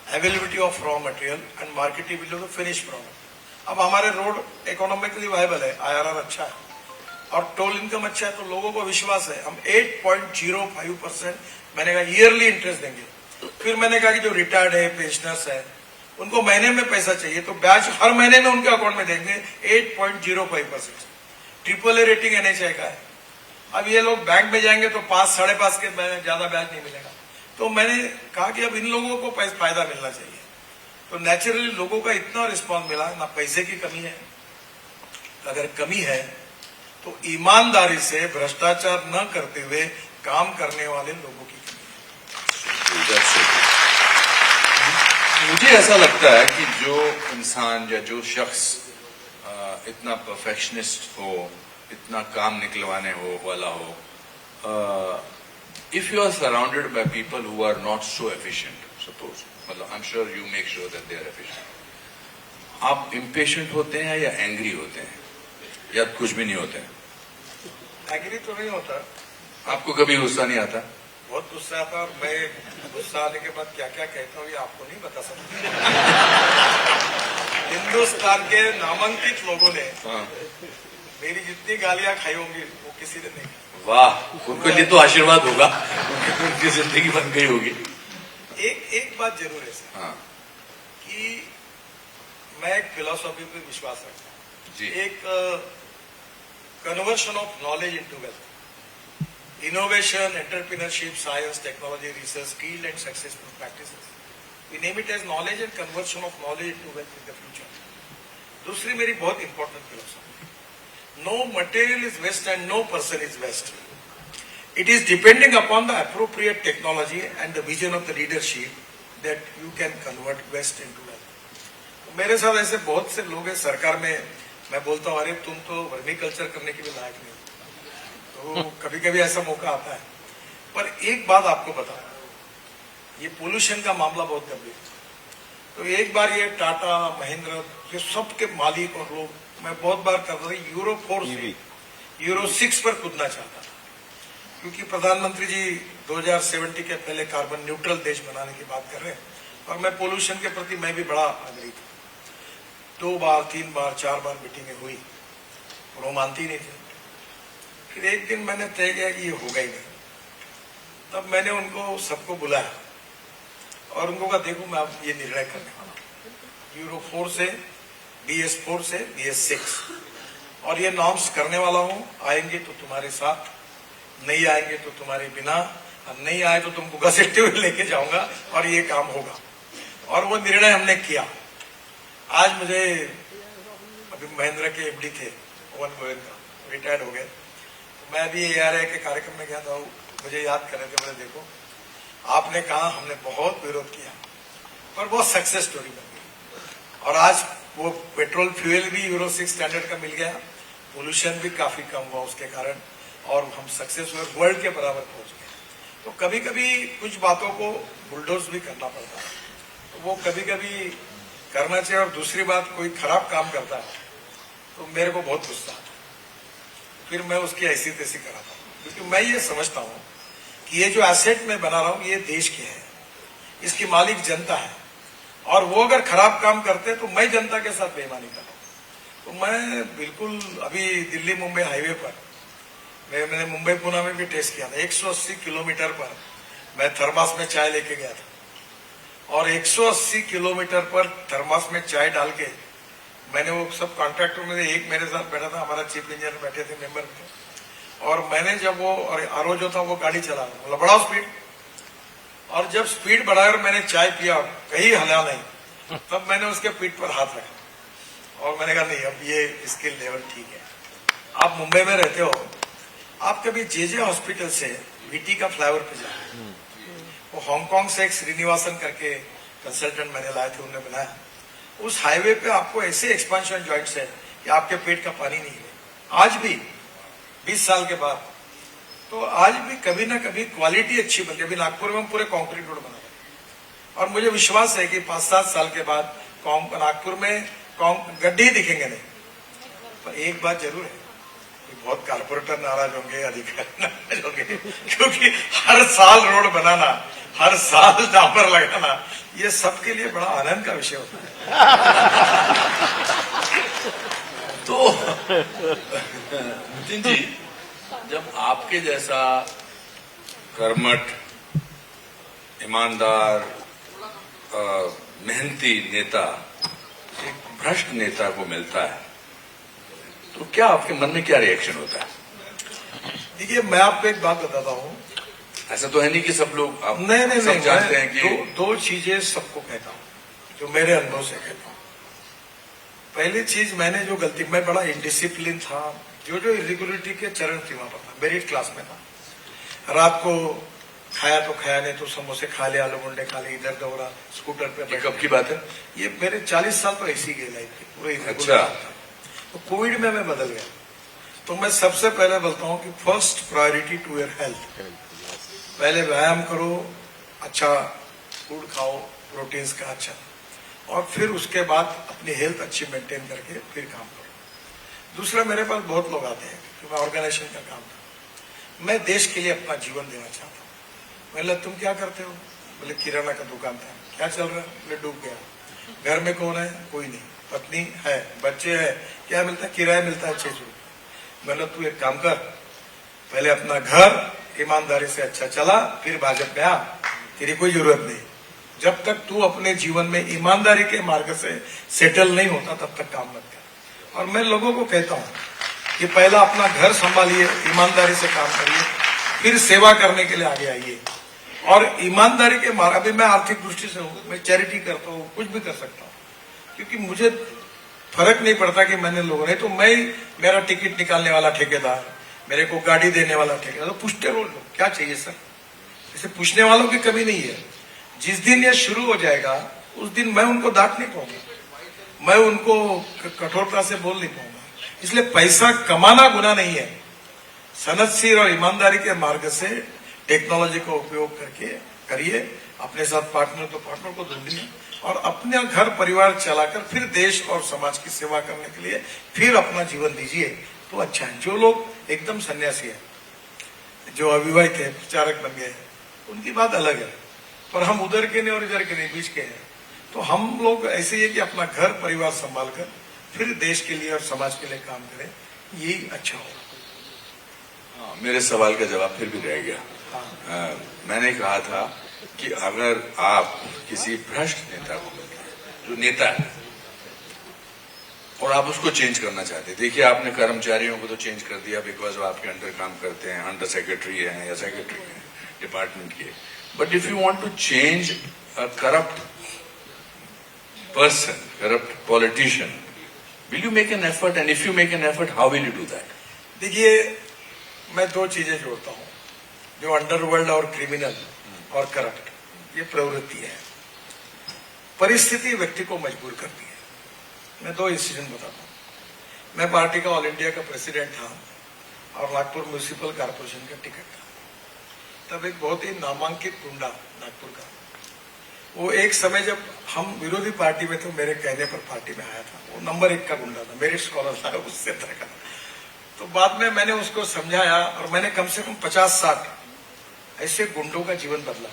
availability of raw material and marketability of the finish product. अब हमारे रोड इकोनॉमिकली वायबल है, IRR अच्छा है और टोल इनकम अच्छा है, तो लोगों को विश्वास है। हम 8.05% मैंने कहा ईयरली इंटरेस्ट देंगे। फिर मैंने कहा कि जो रिटायर्ड है, पेंशनर्स है, उनको महीने में पैसा चाहिए तो ब्याज हर महीने में उनके अकाउंट में देंगे 8.05%। AAA रेटिंग NHAI का है। अब ये लोग बैंक में जाएंगे तो 5, 5.5 के ज्यादा ब्याज नहीं मिलेगा। तो मैंने कहा कि अब इन लोगों को फायदा मिलना चाहिए। तो नेचुरली लोगों का इतना रिस्पॉन्स मिला, ना पैसे की कमी है, अगर कमी है तो ईमानदारी से भ्रष्टाचार न करते हुए काम करने वाले लोगों की कमी है। मुझे ऐसा लगता है कि जो इंसान या जो शख्स इतना परफेक्शनिस्ट हो, इतना काम निकलवाने वाला हो, if you are surrounded by people who are not so efficient, suppose, मतलब I am sure you make sure that they are efficient, आप इम्पेशेंट होते हैं या एंग्री होते हैं या कुछ भी नहीं होते हैं? एग्री तो नहीं होता। आपको कभी गुस्सा नहीं आता? बहुत गुस्सा आता, और मैं गुस्सा आने के बाद क्या क्या कहता हूँ ये आपको नहीं बता सकता। हिंदुस्तान के नामांकित लोगों ने मेरी जितनी गालियां खाई होंगी वो किसी ने नहीं। वाह, उनके लिए तो आशीर्वाद होगा, उनकी जिंदगी बन गई होगी। एक बात जरूर है सर, हाँ कि मैं एक फिलॉसफी पे विश्वास रखता हूँ जी। एक conversion of knowledge into wealth, innovation, entrepreneurship, science, technology, research, skilled and successful practices. We name it as knowledge and conversion of knowledge into wealth in the future. दूसरी मेरी बहुत important philosophy, no material is waste and no person is waste. It is depending upon the appropriate technology and the vision of the leadership that you can convert waste into wealth. मेरे साथ ऐसे बहुत से लोग हैं सरकार में, मैं बोलता हूँ अरे तुम तो वर्मीकल्चर करने के भी लायक नहीं, तो कभी कभी ऐसा मौका आता है। पर एक बात आपको बता, ये पोल्यूशन का मामला बहुत गंभीर है। तो एक बार ये टाटा, महिंद्रा, ये सब के मालिक और लोग, मैं बहुत बार कर रहा था यूरो 4 से यूरो 6 पर कूदना चाहता था, क्योंकि प्रधानमंत्री जी 2070 के पहले कार्बन न्यूट्रल देश बनाने की बात कर रहे हैं, और मैं पोल्यूशन के प्रति मैं भी बड़ा आग्रही था। 2 बार 3 बार 4 बार मीटिंगें हुई और वो मानती नहीं थी। फिर एक दिन मैंने तय किया कि ये होगा ही नहीं। तब मैंने उनको सबको बुलाया और उनको कहा देखो मैं अब ये निर्णय करने वाला हूं, यूरो 4 से BS4 से BS6, और ये नॉर्म्स करने वाला हूं। आएंगे तो तुम्हारे साथ, नहीं आएंगे तो तुम्हारे बिना, और नहीं आए तो तुमको घसीटते हुए लेके जाऊंगा और ये काम होगा। और वो निर्णय हमने किया। आज मुझे, अभी महिंद्रा के MD थे ओवन गोयनका, रिटायर्ड हो गए, मैं भी ARI के कार्यक्रम में गया था, मुझे याद कर रहे थे, बोले देखो आपने कहा, हमने बहुत विरोध किया पर बहुत सक्सेस स्टोरी बन गई, और आज वो पेट्रोल फ्यूल भी यूरो 6 स्टैंडर्ड का मिल गया, पोल्यूशन भी काफी कम हुआ उसके कारण, और हम सक्सेस हुए, वर्ल्ड के बराबर पहुंच गए। तो कभी कभी कुछ बातों को बुलडोज भी करना पड़ता है, तो वो कभी कभी करना चाहिए। और दूसरी बात, कोई खराब काम करता है तो मेरे को बहुत गुस्सा आता है, फिर मैं उसकी ऐसी तैसी कराता हूँ, क्योंकि मैं ये समझता हूँ कि ये जो एसेट मैं बना रहा हूँ ये देश के है, इसकी मालिक जनता है, और वो अगर खराब काम करते तो मैं जनता के साथ बेईमानी कर रहा हूँ। तो मैं बिल्कुल, अभी दिल्ली मुंबई हाईवे पर मैंने मुंबई पुणे में भी टेस्ट किया था, 180 किलोमीटर पर मैं थर्मास में चाय लेके गया था, और 180 किलोमीटर पर थर्मस में चाय डाल के मैंने वो सब कॉन्ट्रैक्टर में एक मेरे साथ बैठा था, हमारा चीफ इंजीनियर बैठे थे, मेंबर थे, और मैंने जब वो और आरो जो था वो गाड़ी चला बोला बढ़ाओ स्पीड, और जब स्पीड बढ़ाया और मैंने चाय पिया कहीं हला नहीं, तब मैंने उसके पीठ पर हाथ रखा और मैंने कहा नहीं अब ये इसके लेवल ठीक है। आप मुंबई में रहते हो, आप कभी जेजे हॉस्पिटल से वीटी का फ्लाईओवर पे जाए, वो हांगकांग से एक श्रीनिवासन करके कंसल्टेंट मैंने लाए थे, उन्होंने बनाया, उस हाईवे पे आपको ऐसे एक्सपेंशन जॉइंट्स है कि आपके पेट का पानी नहीं है। आज भी 20 साल के बाद तो आज भी कभी ना कभी क्वालिटी अच्छी बनती है। अभी नागपुर में हम पूरे कंक्रीट रोड बना रहे हैं और मुझे विश्वास है कि 5-7 साल के बाद नागपुर में गड्ढे ही दिखेंगे नहीं। पर एक बात जरूर है, बहुत कारपोरेटर नाराज होंगे, अधिकारी नाराज होंगे, क्योंकि हर साल रोड बनाना, हर साल डामर लगाना, ये सबके लिए बड़ा आनंद का विषय होता है। तो नितिन जी, जब आपके जैसा कर्मठ, ईमानदार, मेहनती नेता एक भ्रष्ट नेता को मिलता है, तो क्या आपके मन में क्या रिएक्शन होता है? देखिए मैं आपको एक बात बताता हूँ, ऐसा तो है नहीं कि सब लोग आप नहीं सब जानते हैं कि दो चीजें सबको कहता हूँ जो मेरे अनुभव से कहता हूँ। पहली चीज, मैंने जो गलती, मैं बड़ा इनडिसिप्लिन था, जो इरेगुलरिटी के चरण सीमा पर था, मेरिट क्लास में था, रात को खाया तो खाया, नहीं तो समोसे खा लिया, आलू गुंडे खा लिए, इधर दौड़ा, स्कूटर पे। कब की बात है? ये मेरे 40 साल तो ऐसी गई लाइफ की पूरे। अच्छा। तो कोविड में मैं बदल गया। तो मैं सबसे पहले बोलता हूँ कि first priority to your health, पहले व्यायाम करो, अच्छा फूड खाओ, प्रोटीन्स का अच्छा, और फिर उसके बाद अपनी हेल्थ अच्छी मेंटेन करके फिर काम करो। दूसरा, मेरे पास बहुत लोग आते हैं कि मैं ऑर्गेनाइजेशन का काम करता हूँ, मैं देश के लिए अपना जीवन देना चाहता हूँ। बोले तुम क्या करते हो? बोले किराना का दुकान था। क्या चल रहा है? बोले डूब गया। घर में कौन है? कोई नहीं, पत्नी है, बच्चे है, क्या मिलता है? किराया मिलता है 600 रुपये। बोले तू एक काम कर, पहले अपना घर ईमानदारी से अच्छा चला, फिर भाजपा में आ, तेरी कोई जरूरत नहीं। जब तक तू अपने जीवन में ईमानदारी के मार्ग से सेटल नहीं होता तब तक काम मत कर। और मैं लोगों को कहता हूँ कि पहला अपना घर संभालिए, ईमानदारी से काम करिए, फिर सेवा करने के लिए आगे आइए। और ईमानदारी के मार्ग, अभी मैं आर्थिक दृष्टि से हूँ, मैं चैरिटी करता हूँ, कुछ भी कर सकता हूँ, क्योंकि मुझे फर्क नहीं पड़ता कि मैंने लोगों ने, तो मैं, मेरा टिकट निकालने वाला ठेकेदार, मेरे को गाड़ी देने वाला ठेकेदार, तो पूछते रहो लोग क्या चाहिए सर, इसे पूछने वालों की कमी नहीं है। जिस दिन ये शुरू हो जाएगा उस दिन मैं उनको डांट नहीं पाऊंगा, मैं उनको कठोरता से बोल नहीं पाऊंगा। इसलिए पैसा कमाना गुनाह नहीं है, सनदशीर और ईमानदारी के मार्ग से टेक्नोलॉजी का उपयोग करके करिए, अपने साथ पार्टनर तो पार्टनर को ढूंढिए, और अपने घर परिवार चलाकर फिर देश और समाज की सेवा करने के लिए फिर अपना जीवन दीजिए, तो अच्छा है। जो लोग एकदम सन्यासी है, जो अविवाहित है, प्रचारक बन गए, उनकी बात अलग है, पर हम उधर के नहीं और इधर के नहीं, बीच के हैं। तो हम लोग ऐसे ही है कि अपना घर परिवार संभाल कर फिर देश के लिए और समाज के लिए काम करें, यही अच्छा होगा। हाँ, मेरे सवाल का जवाब फिर भी रह गया। हाँ। मैंने कहा था कि अगर आप किसी भ्रष्ट नेता को मिलते हैं, जो नेता है, और आप उसको चेंज करना चाहते हैं, देखिए आपने कर्मचारियों को तो चेंज कर दिया बिकॉज वो आपके अंडर काम करते हैं, अंडर सेक्रेटरी हैं या सेक्रेटरी हैं डिपार्टमेंट के, but if you want to change a corrupt person, corrupt politician, will you make an effort, and if you make an effort, how will you do that? देखिए, मैं दो चीजें जोड़ता हूँ, जो अंडरवर्ल्ड और क्रिमिनल और करप्ट, ये प्रवृत्ति है, परिस्थिति व्यक्ति को मजबूर करती है। मैं दो इंसिडेंट बताता हूँ। मैं पार्टी का ऑल इंडिया का प्रेसिडेंट था और नागपुर म्यूनिसिपल कॉर्पोरेशन का टिकट था। तब एक बहुत ही नामांकित गुंडा नागपुर का, वो एक समय जब हम विरोधी पार्टी में थे, मेरे कहने पर पार्टी में आया था। वो नंबर 1 का गुंडा था, मेरिट स्कॉलर था, उससे तरह का। तो बाद में मैंने उसको समझाया और मैंने कम से कम 50-60 ऐसे गुंडों का जीवन बदला,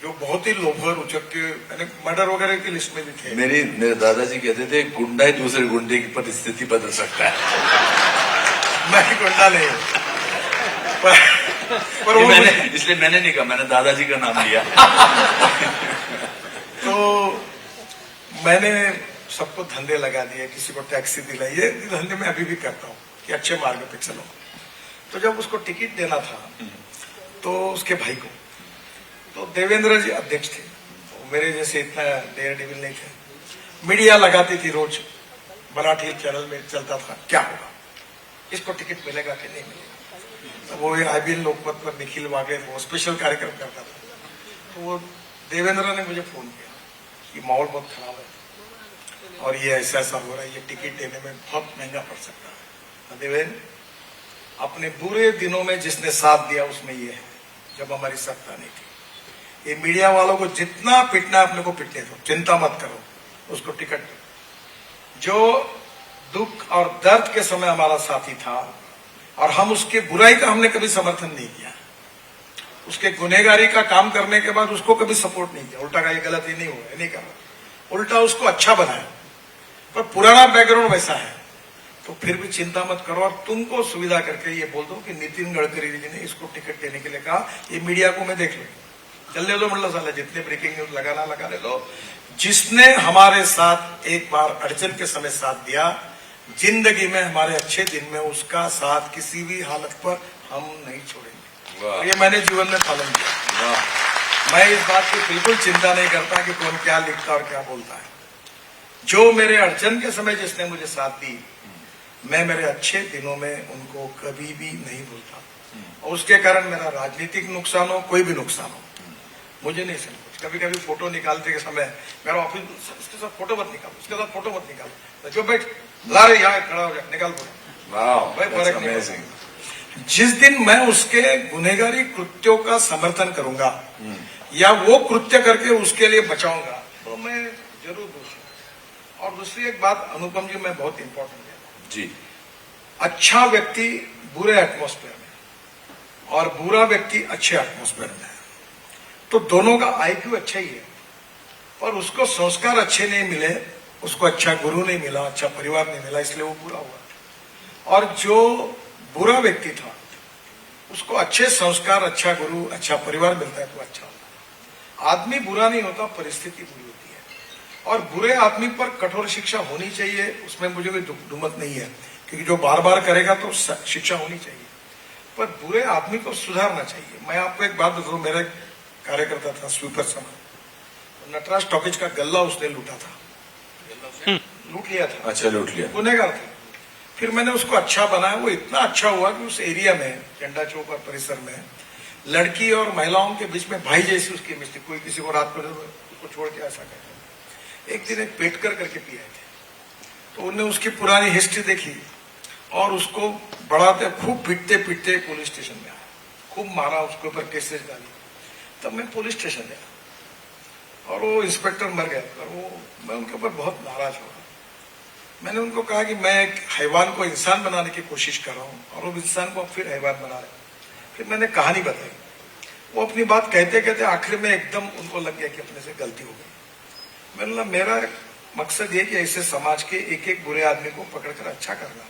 जो बहुत ही लोभर, उचक्के, मैंने मर्डर वगैरह की लिस्ट में भी थे। मेरे दादाजी कहते थे, गुंडा ही दूसरे गुंडे की परिस्थिति बदल सकता है। मैं गुंडा नहीं हूं, पर वो इसलिए मैंने नहीं कहा, मैंने दादाजी का नाम लिया। तो मैंने सबको धंधे लगा दिए, किसी को टैक्सी दिलाई, ये धंधे में अभी भी करता हूँ कि अच्छे मार्ग पे चलो। तो जब उसको टिकट देना था तो उसके भाई को, तो देवेंद्र जी अध्यक्ष थे, तो मेरे जैसे इतना डेयर डेविल नहीं थे। मीडिया लगाती थी रोज, मराठी चैनल में चलता था क्या होगा, इसको टिकट मिलेगा कि नहीं मिलेगा। तो वो IBN लोकमत पर निखिल वागे वो स्पेशल कार्यक्रम करता था। तो वो देवेंद्र ने मुझे फोन किया कि माहौल बहुत खराब है और ये ऐसा ऐसा हो रहा है, ये टिकट देने में बहुत महंगा पड़ सकता है। देवेंद्र, अपने बुरे दिनों में जिसने साथ दिया उसमें ये है, जब हमारी सत्ता नहीं थी। ये मीडिया वालों को जितना पिटना अपने को पिटने दो, चिंता मत करो, उसको टिकट दो। जो दुख और दर्द के समय हमारा साथी था और हम उसके बुराई का हमने कभी समर्थन नहीं किया, उसके गुनहगारी का काम करने के बाद उसको कभी सपोर्ट नहीं किया, उल्टा का ये गलत, ये नहीं हुआ, ये नहीं कर रहा, उल्टा उसको अच्छा बनाया। पर पुराना बैकग्राउंड वैसा है तो फिर भी चिंता मत करो। और तुमको सुविधा करके ये बोल दो कि नितिन गडकरी जी ने इसको टिकट देने के लिए कहा, ये मीडिया को मैं देख लूंगी, चलने दो, मतलब साला जितने ब्रेकिंग न्यूज लगाना लगाने दो। जिसने हमारे साथ एक बार अड़चन के समय साथ दिया, जिंदगी में हमारे अच्छे दिन में उसका साथ किसी भी हालत पर हम नहीं छोड़ेंगे। और ये मैंने जीवन में पालन किया। मैं इस बात की बिल्कुल चिंता नहीं करता कि कौन क्या लिखता और क्या बोलता है। जो मेरे अड़चन के समय जिसने मुझे साथ दी, मैं मेरे अच्छे दिनों में उनको कभी भी नहीं भूलता। और उसके कारण मेरा राजनीतिक नुकसान हो, कोई भी नुकसान हो, मुझे नहीं समझ। कभी कभी फोटो निकालते के समय मेरा ऑफिस, इसके साथ फोटो मत निकालो, उसके साथ फोटो मत निकालो, जो बैठ ला रहे यहाँ खड़ा हो जाए, निकाल फोटो, भाई फर्क नहीं। जिस दिन मैं उसके गुनहगारी कृत्यों का समर्थन करूंगा या वो कृत्य करके उसके लिए बचाऊंगा, तो मैं जरूर दोषी। और दूसरी एक बात अनुपम जी, मैं बहुत इंपॉर्टेंट है जी, अच्छा व्यक्ति बुरे एटमॉस्फेयर में और बुरा व्यक्ति अच्छे एटमॉस्फेयर में है, तो दोनों का IQ अच्छा ही है, पर उसको संस्कार अच्छे नहीं मिले, उसको अच्छा गुरु नहीं मिला, अच्छा परिवार नहीं मिला, इसलिए वो बुरा हुआ। और जो बुरा व्यक्ति था उसको अच्छे संस्कार, अच्छा गुरु, अच्छा परिवार मिलता है तो अच्छा होता है। आदमी बुरा नहीं होता, परिस्थिति बुरी होती है। और बुरे आदमी पर कठोर शिक्षा होनी चाहिए, उसमें मुझे कोई दुमत नहीं है, क्योंकि जो बार बार करेगा तो शिक्षा होनी चाहिए, पर बुरे आदमी को सुधारना चाहिए। मैं आपको एक बात बताऊं, मेरा कार्यकर्ता था स्वीपर समाज, नटराज टॉकीज का गल्ला उसने लूटा था, लूट लिया था। अच्छा, लूट लिया, गुनहगार था। फिर मैंने उसको अच्छा बनाया, वो इतना अच्छा हुआ कि उस एरिया में, झंडा चौक और परिसर में, लड़की और महिलाओं के बीच में भाई जैसी उसकी केमिस्ट्री, कोई किसी को रात को उसको छोड़ के ऐसा करता। एक दिन एक पेटकर करके पिए थे, तो उन्होंने उसकी पुरानी हिस्ट्री देखी और उसको बढ़ाते खूब पीटते पीटते पुलिस स्टेशन में आया, खूब मारा, उसके ऊपर केसेस डाली। तब मैं पुलिस स्टेशन गया और वो इंस्पेक्टर मर गया, और वो मैं उनके ऊपर बहुत नाराज हुआ। मैंने उनको कहा कि मैं एक हैवान को इंसान बनाने की कोशिश कर रहा हूँ और वो इंसान को फिर हैवान बना रहे। फिर मैंने कहानी बताई, वो अपनी बात कहते कहते आखिर में एकदम उनको लग गया कि अपने से गलती हो गई। मैंने बोला मेरा मकसद ये कि ऐसे समाज के एक एक बुरे आदमी को पकड़कर अच्छा करना,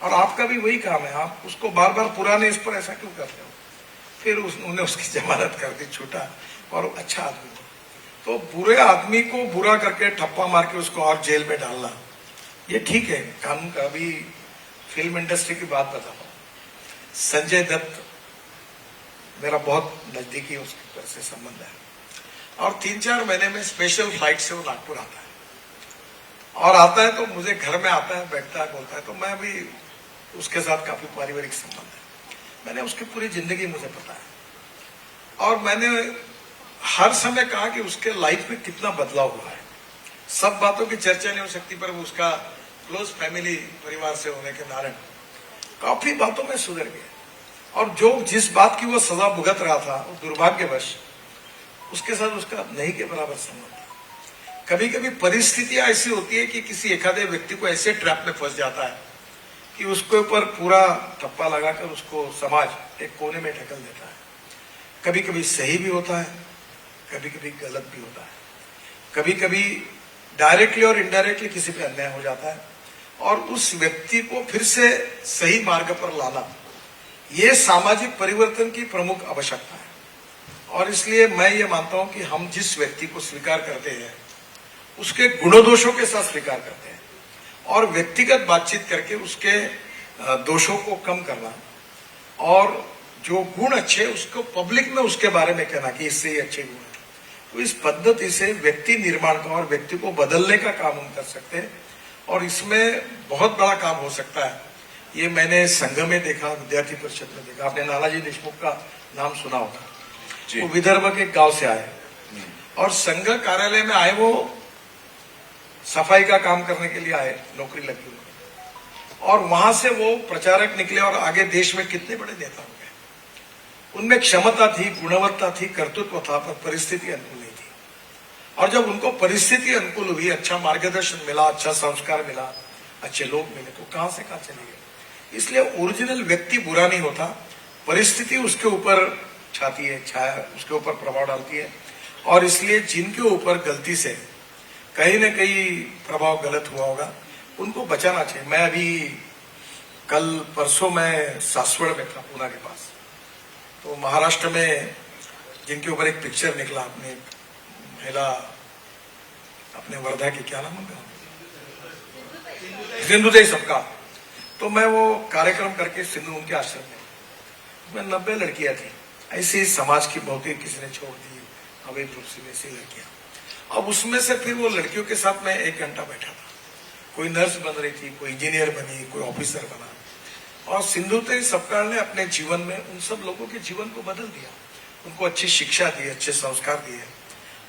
और आपका भी वही काम है, आप उसको बार बार पुराने इस पर ऐसा क्यों करते हो। फिर उन्होंने उसकी जमानत कर दी, छूटा और अच्छा आदमी था। तो बुरे आदमी को बुरा करके ठप्पा मार के उसको और जेल में डालना, ये ठीक है कानून का। अभी फिल्म इंडस्ट्री की बात बताता हूँ, संजय दत्त मेरा बहुत नजदीकी उसके से संबंध है, और 3-4 महीने में स्पेशल फ्लाइट से वो नागपुर आता है, और आता है तो मुझे घर में आता है, बैठता है, बोलता है, तो मैं भी उसके साथ काफी पारिवारिक संबंध है। मैंने उसकी पूरी जिंदगी मुझे पता है, और मैंने हर समय कहा कि उसके लाइफ में कितना बदलाव हुआ है। सब बातों की चर्चा नहीं हो सकती, पर वो उसका क्लोज फैमिली परिवार से होने के कारण काफी बातों में सुधर गया, और जो जिस बात की वो सजा भुगत रहा था, वो दुर्भाग्यवश उसके साथ उसका नहीं के बराबर संबंध था। कभी कभी परिस्थितियां ऐसी होती है कि किसी एखादे व्यक्ति को ऐसे ट्रैप में फंस जाता है कि उसके ऊपर पूरा ठप्पा लगाकर उसको समाज एक कोने में ढकल देता है। कभी कभी सही भी होता है, कभी कभी गलत भी होता है, कभी कभी डायरेक्टली और इनडायरेक्टली किसी पे अन्याय हो जाता है, और उस व्यक्ति को फिर से सही मार्ग पर लाना ये सामाजिक परिवर्तन की प्रमुख आवश्यकता है। और इसलिए मैं ये मानता हूं कि हम जिस व्यक्ति को स्वीकार करते हैं उसके गुणों दोषों के साथ स्वीकार करते हैं और व्यक्तिगत बातचीत करके उसके दोषों को कम करना और जो गुण अच्छे उसको पब्लिक में उसके बारे में कहना कि इससे ये अच्छे गुण है। तो इस पद्धति से व्यक्ति निर्माण का और व्यक्ति को बदलने का काम हम कर सकते हैं और इसमें बहुत बड़ा काम हो सकता है। ये मैंने संघ में देखा, विद्यार्थी परिषद में देखा। आपने नानाजी देशमुख का नाम सुना होगा। वो विदर्भ के गांव से आए और संघ कार्यालय में आए, वो सफाई का काम करने के लिए आए, नौकरी लगी उनको, और वहां से वो प्रचारक निकले और आगे देश में कितने बड़े नेता हो गए। उनमें क्षमता थी, गुणवत्ता थी, कर्तृत्व था, पर परिस्थिति अनुकूल नहीं थी। और जब उनको परिस्थिति अनुकूल हुई, अच्छा मार्गदर्शन मिला, अच्छा संस्कार मिला, अच्छे लोग मिले, तो कहां से कहां चले गए। इसलिए ओरिजिनल व्यक्ति बुरा नहीं होता, परिस्थिति उसके ऊपर छाती है, छाया उसके ऊपर प्रभाव डालती है। और इसलिए जिनके ऊपर गलती से कहीं न कहीं प्रभाव गलत हुआ होगा उनको बचाना चाहिए। मैं अभी कल परसों मैं सासवड़ में था, पूना के पास, तो महाराष्ट्र में जिनके ऊपर एक पिक्चर निकला, अपने महिला, अपने वर्धा की क्या नाम है, सिंधुताई सबका, तो मैं वो कार्यक्रम करके सिंधु उनके आश्रम में 90 लड़कियां थी। ऐसी ही समाज की बहुत ही किसी ने छोड़ दी अवैध रूप से वैसी लड़कियां। अब उसमें से फिर वो लड़कियों के साथ मैं 1 घंटा बैठा था। कोई नर्स बन रही थी, कोई इंजीनियर बनी, कोई ऑफिसर बना, और सिंधुताई सपकाळ ने अपने जीवन में उन सब लोगों के जीवन को बदल दिया, उनको अच्छी शिक्षा दी, अच्छे संस्कार दिए,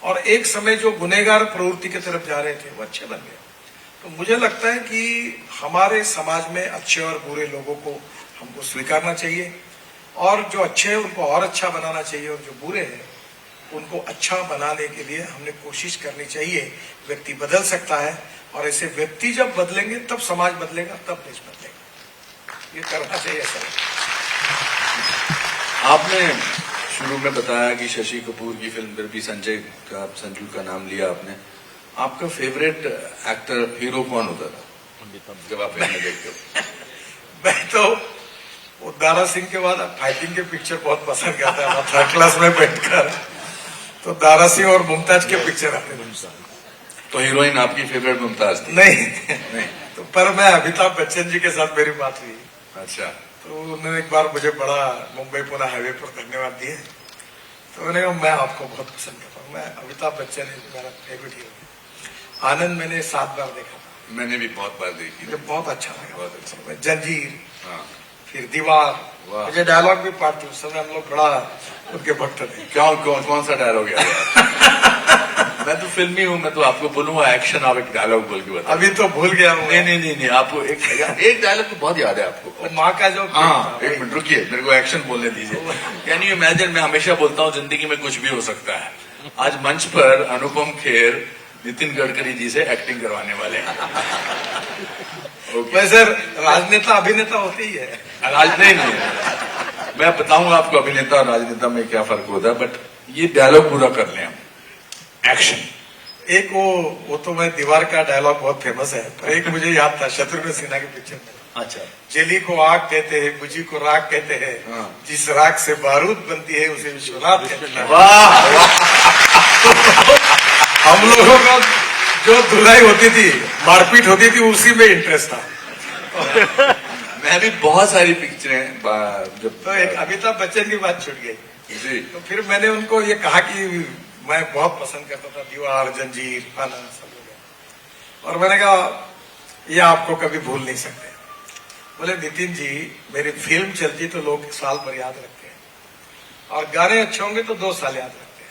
और एक समय जो गुनहगार प्रवृत्ति की तरफ जा रहे थे वो अच्छे बन गए। तो मुझे लगता है कि हमारे समाज में अच्छे और बुरे लोगों को हमको स्वीकारना चाहिए, और जो अच्छे हैं उनको और अच्छा बनाना चाहिए, और जो बुरे हैं उनको अच्छा बनाने के लिए हमने कोशिश करनी चाहिए। व्यक्ति बदल सकता है, और ऐसे व्यक्ति जब बदलेंगे तब समाज बदलेगा, तब देश बदलेगा। ये करना चाहिए सर। आपने शुरू में बताया कि शशि कपूर की फिल्म पर भी संजू का नाम लिया आपने। आपका फेवरेट एक्टर, हीरो कौन होता था जब आप फिल्म देखते हो? मैं तो वो दारा सिंह के बाद फाइटिंग के पिक्चर बहुत पसंद करता था। थर्ड क्लास में बैठकर तो दारा सिंह और मुमताज के पिक्चर आते थे। तो हीरोइन आपकी फेवरेट मुमताज थी? नहीं। तो पर मैं अमिताभ बच्चन जी के साथ मेरी बात हुई। अच्छा। तो उन्होंने एक बार मुझे बड़ा मुंबई पुणे हाईवे पर धन्यवाद दिए। तो मैंने कहा मैं आपको बहुत पसंद करता हूँ, मैं अमिताभ बच्चन मेरा फेवरेट हीरो। आनंद मैंने 7 बार देखा था। मैंने भी बहुत बार देखी। मुझे बहुत अच्छा लगा। बहुत अच्छा। जंजीर, हाँ। फिर दीवार, मुझे डायलॉग भी पार्ट थी, उस समय हम लोग बड़ा उनके भक्त थे। कौन सा डायलॉग है? मैं तो फिल्मी हूँ, मैं तो आपको बोलूंगा एक्शन, आप एक डायलॉग बोल के बताओ। अभी तो भूल गया हूँ। नहीं, आपको एक डायलॉग तो बहुत याद है आपको। माँ का जो, हाँ, एक मिनट रुकिए, मेरे को एक्शन बोलने दीजिए। कैन यू इमेजिन, मैं हमेशा बोलता हूँ जिंदगी में कुछ भी हो सकता है। आज मंच पर अनुपम खेर नितिन गडकरी जी से एक्टिंग करवाने वाले हैं। वैसे राजनेता अभिनेता होते ही है। नहीं, मैं बताऊंगा आपको अभिनेता और राजनेता में क्या फर्क होता है, बट ये डायलॉग पूरा कर लें हम। एक्शन। एक वो तो मैं दीवार का डायलॉग बहुत फेमस है, पर एक मुझे याद था शत्रुघ्न सिन्हा के पिक्चर में। अच्छा। जेली को आग कहते हैं, बुझी को राख कहते हैं, हाँ। जिस राख से बारूद बनती है उसे विश्वनाथ कहते हैं। वाह। हम लोगों का जो धुलाई होती थी, मारपीट होती थी, उसी में इंटरेस्ट था। मैं भी बहुत सारी पिक्चरें जब तो एक अमिताभ बच्चन की बात छूट गई जी। तो फिर मैंने उनको ये कहा कि मैं बहुत पसंद करता था दीवार, जंजीर, फाना सब लोग, और मैंने कहा ये आपको कभी भूल नहीं सकते। बोले नितिन जी, मेरी फिल्म चलती तो लोग साल भर याद रखते हैं, और गाने अच्छे होंगे तो 2 साल याद रखते हैं,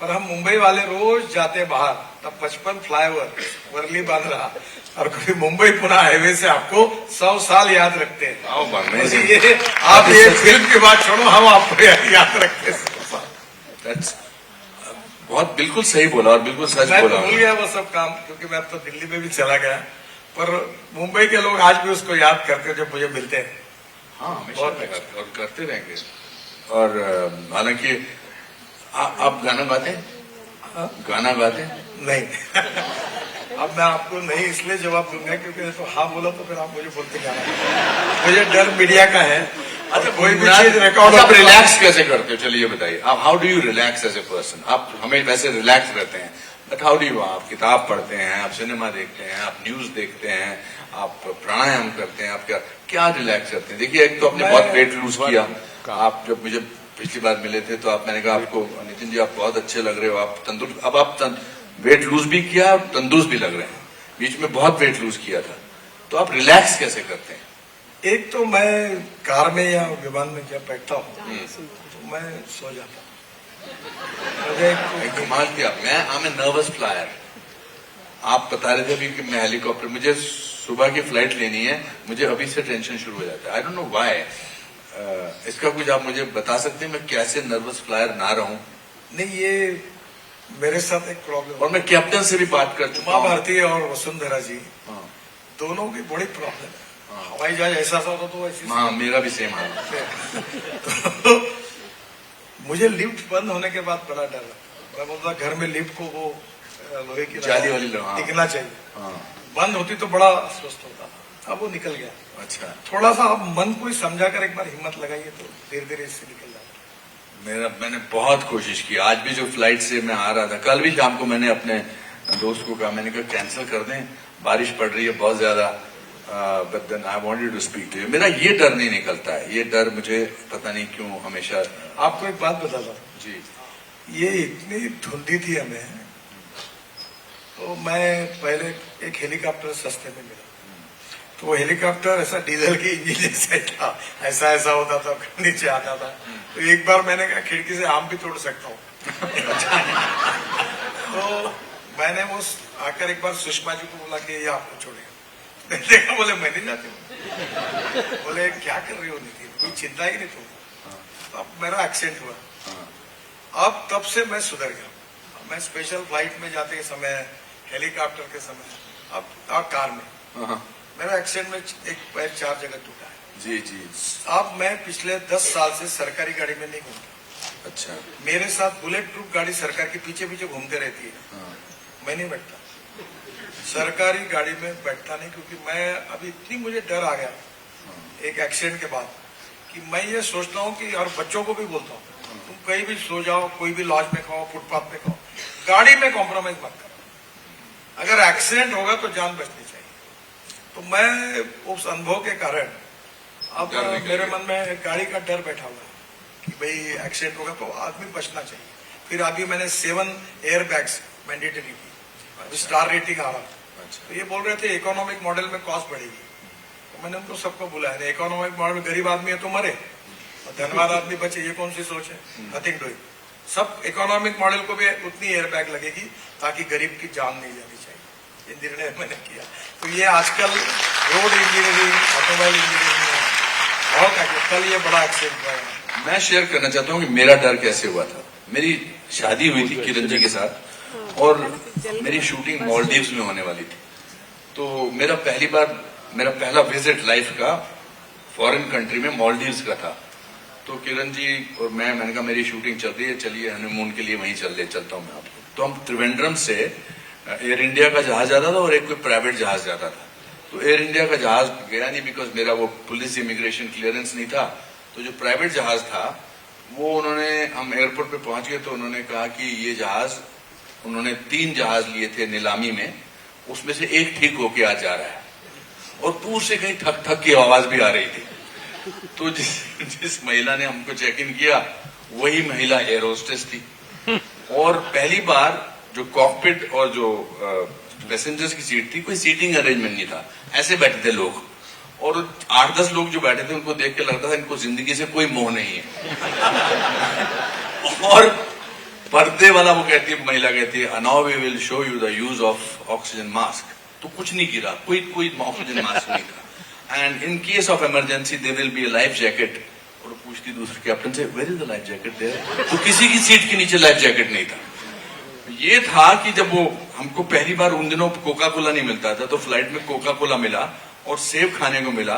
पर हम मुंबई वाले रोज जाते बाहर, तब 55 फ्लाईओवर, वर्ली बांद्रा, और कभी मुंबई पुणे हाईवे से आपको 100 साल याद रखते हैं। ये आप ये फिल्म की बात छोड़ो, हम आपको याद रखते हैं 100 साल। बहुत बिल्कुल सही बोला और बिल्कुल सच मैं बोला। भूल गया वो सब काम, क्योंकि मैं अब तो दिल्ली में भी चला गया, पर मुंबई के लोग आज भी उसको याद करते हैं जब मुझे मिलते हैं। हाँ, बहुत अच्छा। और करते रहेंगे। और हालांकि आप गाना गाते हैं? गाना गाते हैं? नहीं। अब मैं आपको नहीं इसलिए जवाब दूंगा क्योंकि तो हाँ बोला तो फिर आप मुझे बोलते जाना। मुझे डर मीडिया का है, अच्छा कोई भी चीज रिकॉर्ड आप रिलैक्स कैसे करते हो, चलिए बताइए आप, how do you relax as a person? आप हमें वैसे रिलैक्स रहते हैं, बट हाउ डू यू, आप किताब पढ़ते हैं, आप सिनेमा देखते हैं, आप न्यूज देखते हैं, आप प्राणायाम करते हैं, आप क्या क्या रिलैक्स करते हैं? देखिए, एक तो आपने बहुत वेट लूज किया। आप जब मुझे पिछली बार मिले थे तो मैंने कहा आपको, नितिन जी आप बहुत अच्छे लग रहे हो, आप तंदुरुस्त, अब आप वेट लूज भी किया और तंदुरुस्त भी लग रहे हैं, बीच में बहुत वेट लूज किया था, तो आप रिलैक्स कैसे करते हैं? एक तो मैं कार में या विमान में जब बैठता हूँ तो मैं सो जाता हूँ। मुझे एक कमाल किया, मैं I am a nervous flyer. आप बता रहे थे अभी कि मैं हेलीकॉप्टर, मुझे सुबह की फ्लाइट लेनी है, मुझे अभी से टेंशन शुरू हो जाता है, आई डोंट नो व्हाई। इसका कुछ आप मुझे बता सकते हैं मैं कैसे नर्वस फ्लायर ना रहूं? नहीं, ये मेरे साथ एक प्रॉब्लम, और मैं कैप्टन से भी बात कर चुका उमा हूं। भारती और वसुंधरा जी हाँ, दोनों की बड़ी प्रॉब्लम है। हवाई जहाज ऐसा सा होता तो ऐसी हाँ, मेरा भी सेम हाल है। तो मुझे लिफ्ट बंद होने के बाद बड़ा डर लगता। मैं बोलता घर में लिफ्ट को वो लोहे की जाली वाली लो, हाँ। टिकना चाहिए, हाँ, बंद होती तो बड़ा स्वस्थ होता था। अब वो निकल गया। अच्छा, थोड़ा सा आप मन को ही समझा कर एक बार हिम्मत लगाइए तो धीरे धीरे इससे निकल जाता मैंने बहुत कोशिश की। आज भी जो फ्लाइट से मैं आ रहा था, कल भी शाम को मैंने अपने दोस्त को कहा, मैंने कहा कैंसिल कर दें, बारिश पड़ रही है बहुत ज्यादा, but then I wanted to speak to you. मेरा ये डर नहीं निकलता है, ये डर मुझे पता नहीं क्यों हमेशा। आपको एक बात बताता हूँ, जी, ये इतनी धुंधी थी हमें, तो मैं पहले एक हेलीकॉप्टर सस्ते में मिला, तो वो हेलीकॉप्टर ऐसा डीजल की इंजन जैसा था, ऐसा ऐसा होता था, नीचे आता था। तो एक बार मैंने कहा खिड़की से आम भी तोड़ सकता हूँ। तो मैंने वो आकर एक बार सुषमा जी को बोला कि ये आपको छोड़ेगा। देखा, बोले मैं नहीं जाती हूँ। बोले क्या कर रही हो नितिन, कोई चिंता ही नहीं तुम। अब मेरा एक्सीडेंट हुआ, अब तब से मैं सुधर गया। मैं स्पेशल फ्लाइट में जाते समय, हेलीकॉप्टर के समय, अब कार में, हाँ, मेरा एक्सीडेंट में एक पैर 4 जगह टूटा है। जी जी, अब मैं पिछले 10 साल से सरकारी गाड़ी में नहीं घूमता। अच्छा, मेरे साथ बुलेट प्रूफ गाड़ी सरकार के पीछे पीछे घूमते रहती है, हाँ, मैं नहीं बैठता सरकारी गाड़ी में, बैठता नहीं, क्योंकि मैं अभी इतनी मुझे डर आ गया एक एक्सीडेंट के बाद कि मैं ये सोचता हूँ कि, और बच्चों को भी बोलता हूँ, तुम कहीं भी सो जाओ, कोई भी लॉज में खाओ, फुटपाथ पे खाओ, गाड़ी में कॉम्प्रोमाइज मत करो। अगर एक्सीडेंट होगा तो जान बचनी चाहिए। तो मैं उस अनुभव के कारण अब मेरे मन में गाड़ी का डर बैठा हुआ है कि भाई एक्सीडेंट होगा तो आदमी बचना चाहिए। फिर अभी मैंने 7 एयर बैग्स मैंडेटरी की, स्टार रेटिंग आ रहा था। तो ये बोल रहे थे इकोनॉमिक मॉडल में कॉस्ट बढ़ेगी, तो मैंने उनको सबको बुलाया, इकोनॉमिक मॉडल में गरीब आदमी है तो मरे और धनवान आदमी बचे, ये कौन सी सोच है? Nothing doing. सब इकोनॉमिक मॉडल को भी उतनी एयर बैग लगेगी ताकि गरीब की जान नहीं जानी चाहिए। ये निर्णय मैंने किया। तो ये आजकल रोड इंजीनियरिंग, ऑटोमोबाइल इंजीनियरिंग में बहुत आगे। कल ये बड़ा एक्सीडेंट हुआ है। मैं शेयर करना चाहता हूँ कि मेरा डर कैसे हुआ था। मेरी शादी हुई थी किरण जी के साथ और मेरी शूटिंग मालदीव्स में होने वाली थी। तो मेरा पहला विजिट लाइफ का फॉरेन कंट्री में मालदीव्स का था। तो किरण जी और मैंने कहा मेरी शूटिंग चल रही है, चलिए हनीमून के लिए वहीं चलता हूँ मैं आपको। तो हम त्रिवेंद्रम से एयर इंडिया का जहाज जाता था और एक कोई प्राइवेट जहाज जाता था। तो एयर इंडिया का जहाज गया नहीं, बिकॉज मेरा वो पुलिस इमिग्रेशन क्लियरेंस नहीं था। तो जो प्राइवेट जहाज था वो हम एयरपोर्ट पे पहुंच गए तो उन्होंने कहा कि ये जहाज, उन्होंने 3 जहाज लिए थे नीलामी में, उसमें से एक ठीक होके आज जा रहा है और दूर से कहीं थक थक की आवाज भी आ रही थी। तो जिस महिला ने हमको चेक इन किया वही महिला एयर होस्टेस थी। और पहली बार जो कॉकपिट और जो पैसेंजर्स की सीट थी, कोई सीटिंग अरेंजमेंट नहीं था, ऐसे बैठे थे लोग। और 8-10 लोग जो बैठे थे उनको देख के लगता था इनको जिंदगी से कोई मोह नहीं है। और पर्दे वाला वो महिला कहती है, now we will show you the use of oxygen mask. तो कुछ नहीं गिरा, कोई ऑक्सीजन मास्क नहीं था। And in case of emergency there will be a life jacket. और पूछती दूसरे कैप्टन से, where is the life jacket there? तो किसी की सीट के नीचे लाइफ जैकेट नहीं था। ये था कि जब वो हमको पहली बार, उन दिनों कोका कोला नहीं मिलता था, तो फ्लाइट में कोका कोला मिला और सेब खाने को मिला।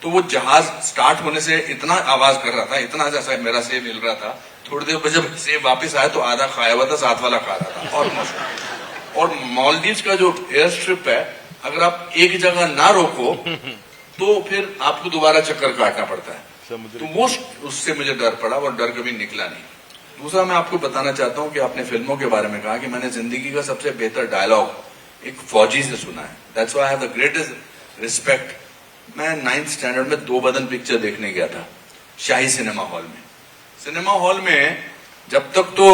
तो वो जहाज स्टार्ट होने से इतना आवाज कर रहा था, इतना जैसा मेरा सेब मिल रहा था, थोड़ी देर बाद जब सेब वापस आया तो आधा खाया हुआ था, साथ वाला खा रहा था ऑलमोस्ट। और मालदीव्स का जो एयर स्ट्रिप है, अगर आप एक जगह ना रोको तो फिर आपको दोबारा चक्कर काटना पड़ता है। तो वो उससे मुझे डर पड़ा और डर कभी निकला नहीं। दूसरा मैं आपको बताना चाहता हूं कि आपने फिल्मों के बारे में कहा कि मैंने जिंदगी का सबसे बेहतर डायलॉग एक फौजी से सुना है। That's why I have the greatest respect. मैं 9th स्टैंडर्ड में 2 बदन पिक्चर देखने गया था शाही सिनेमा हॉल में। सिनेमा हॉल में जब तक तो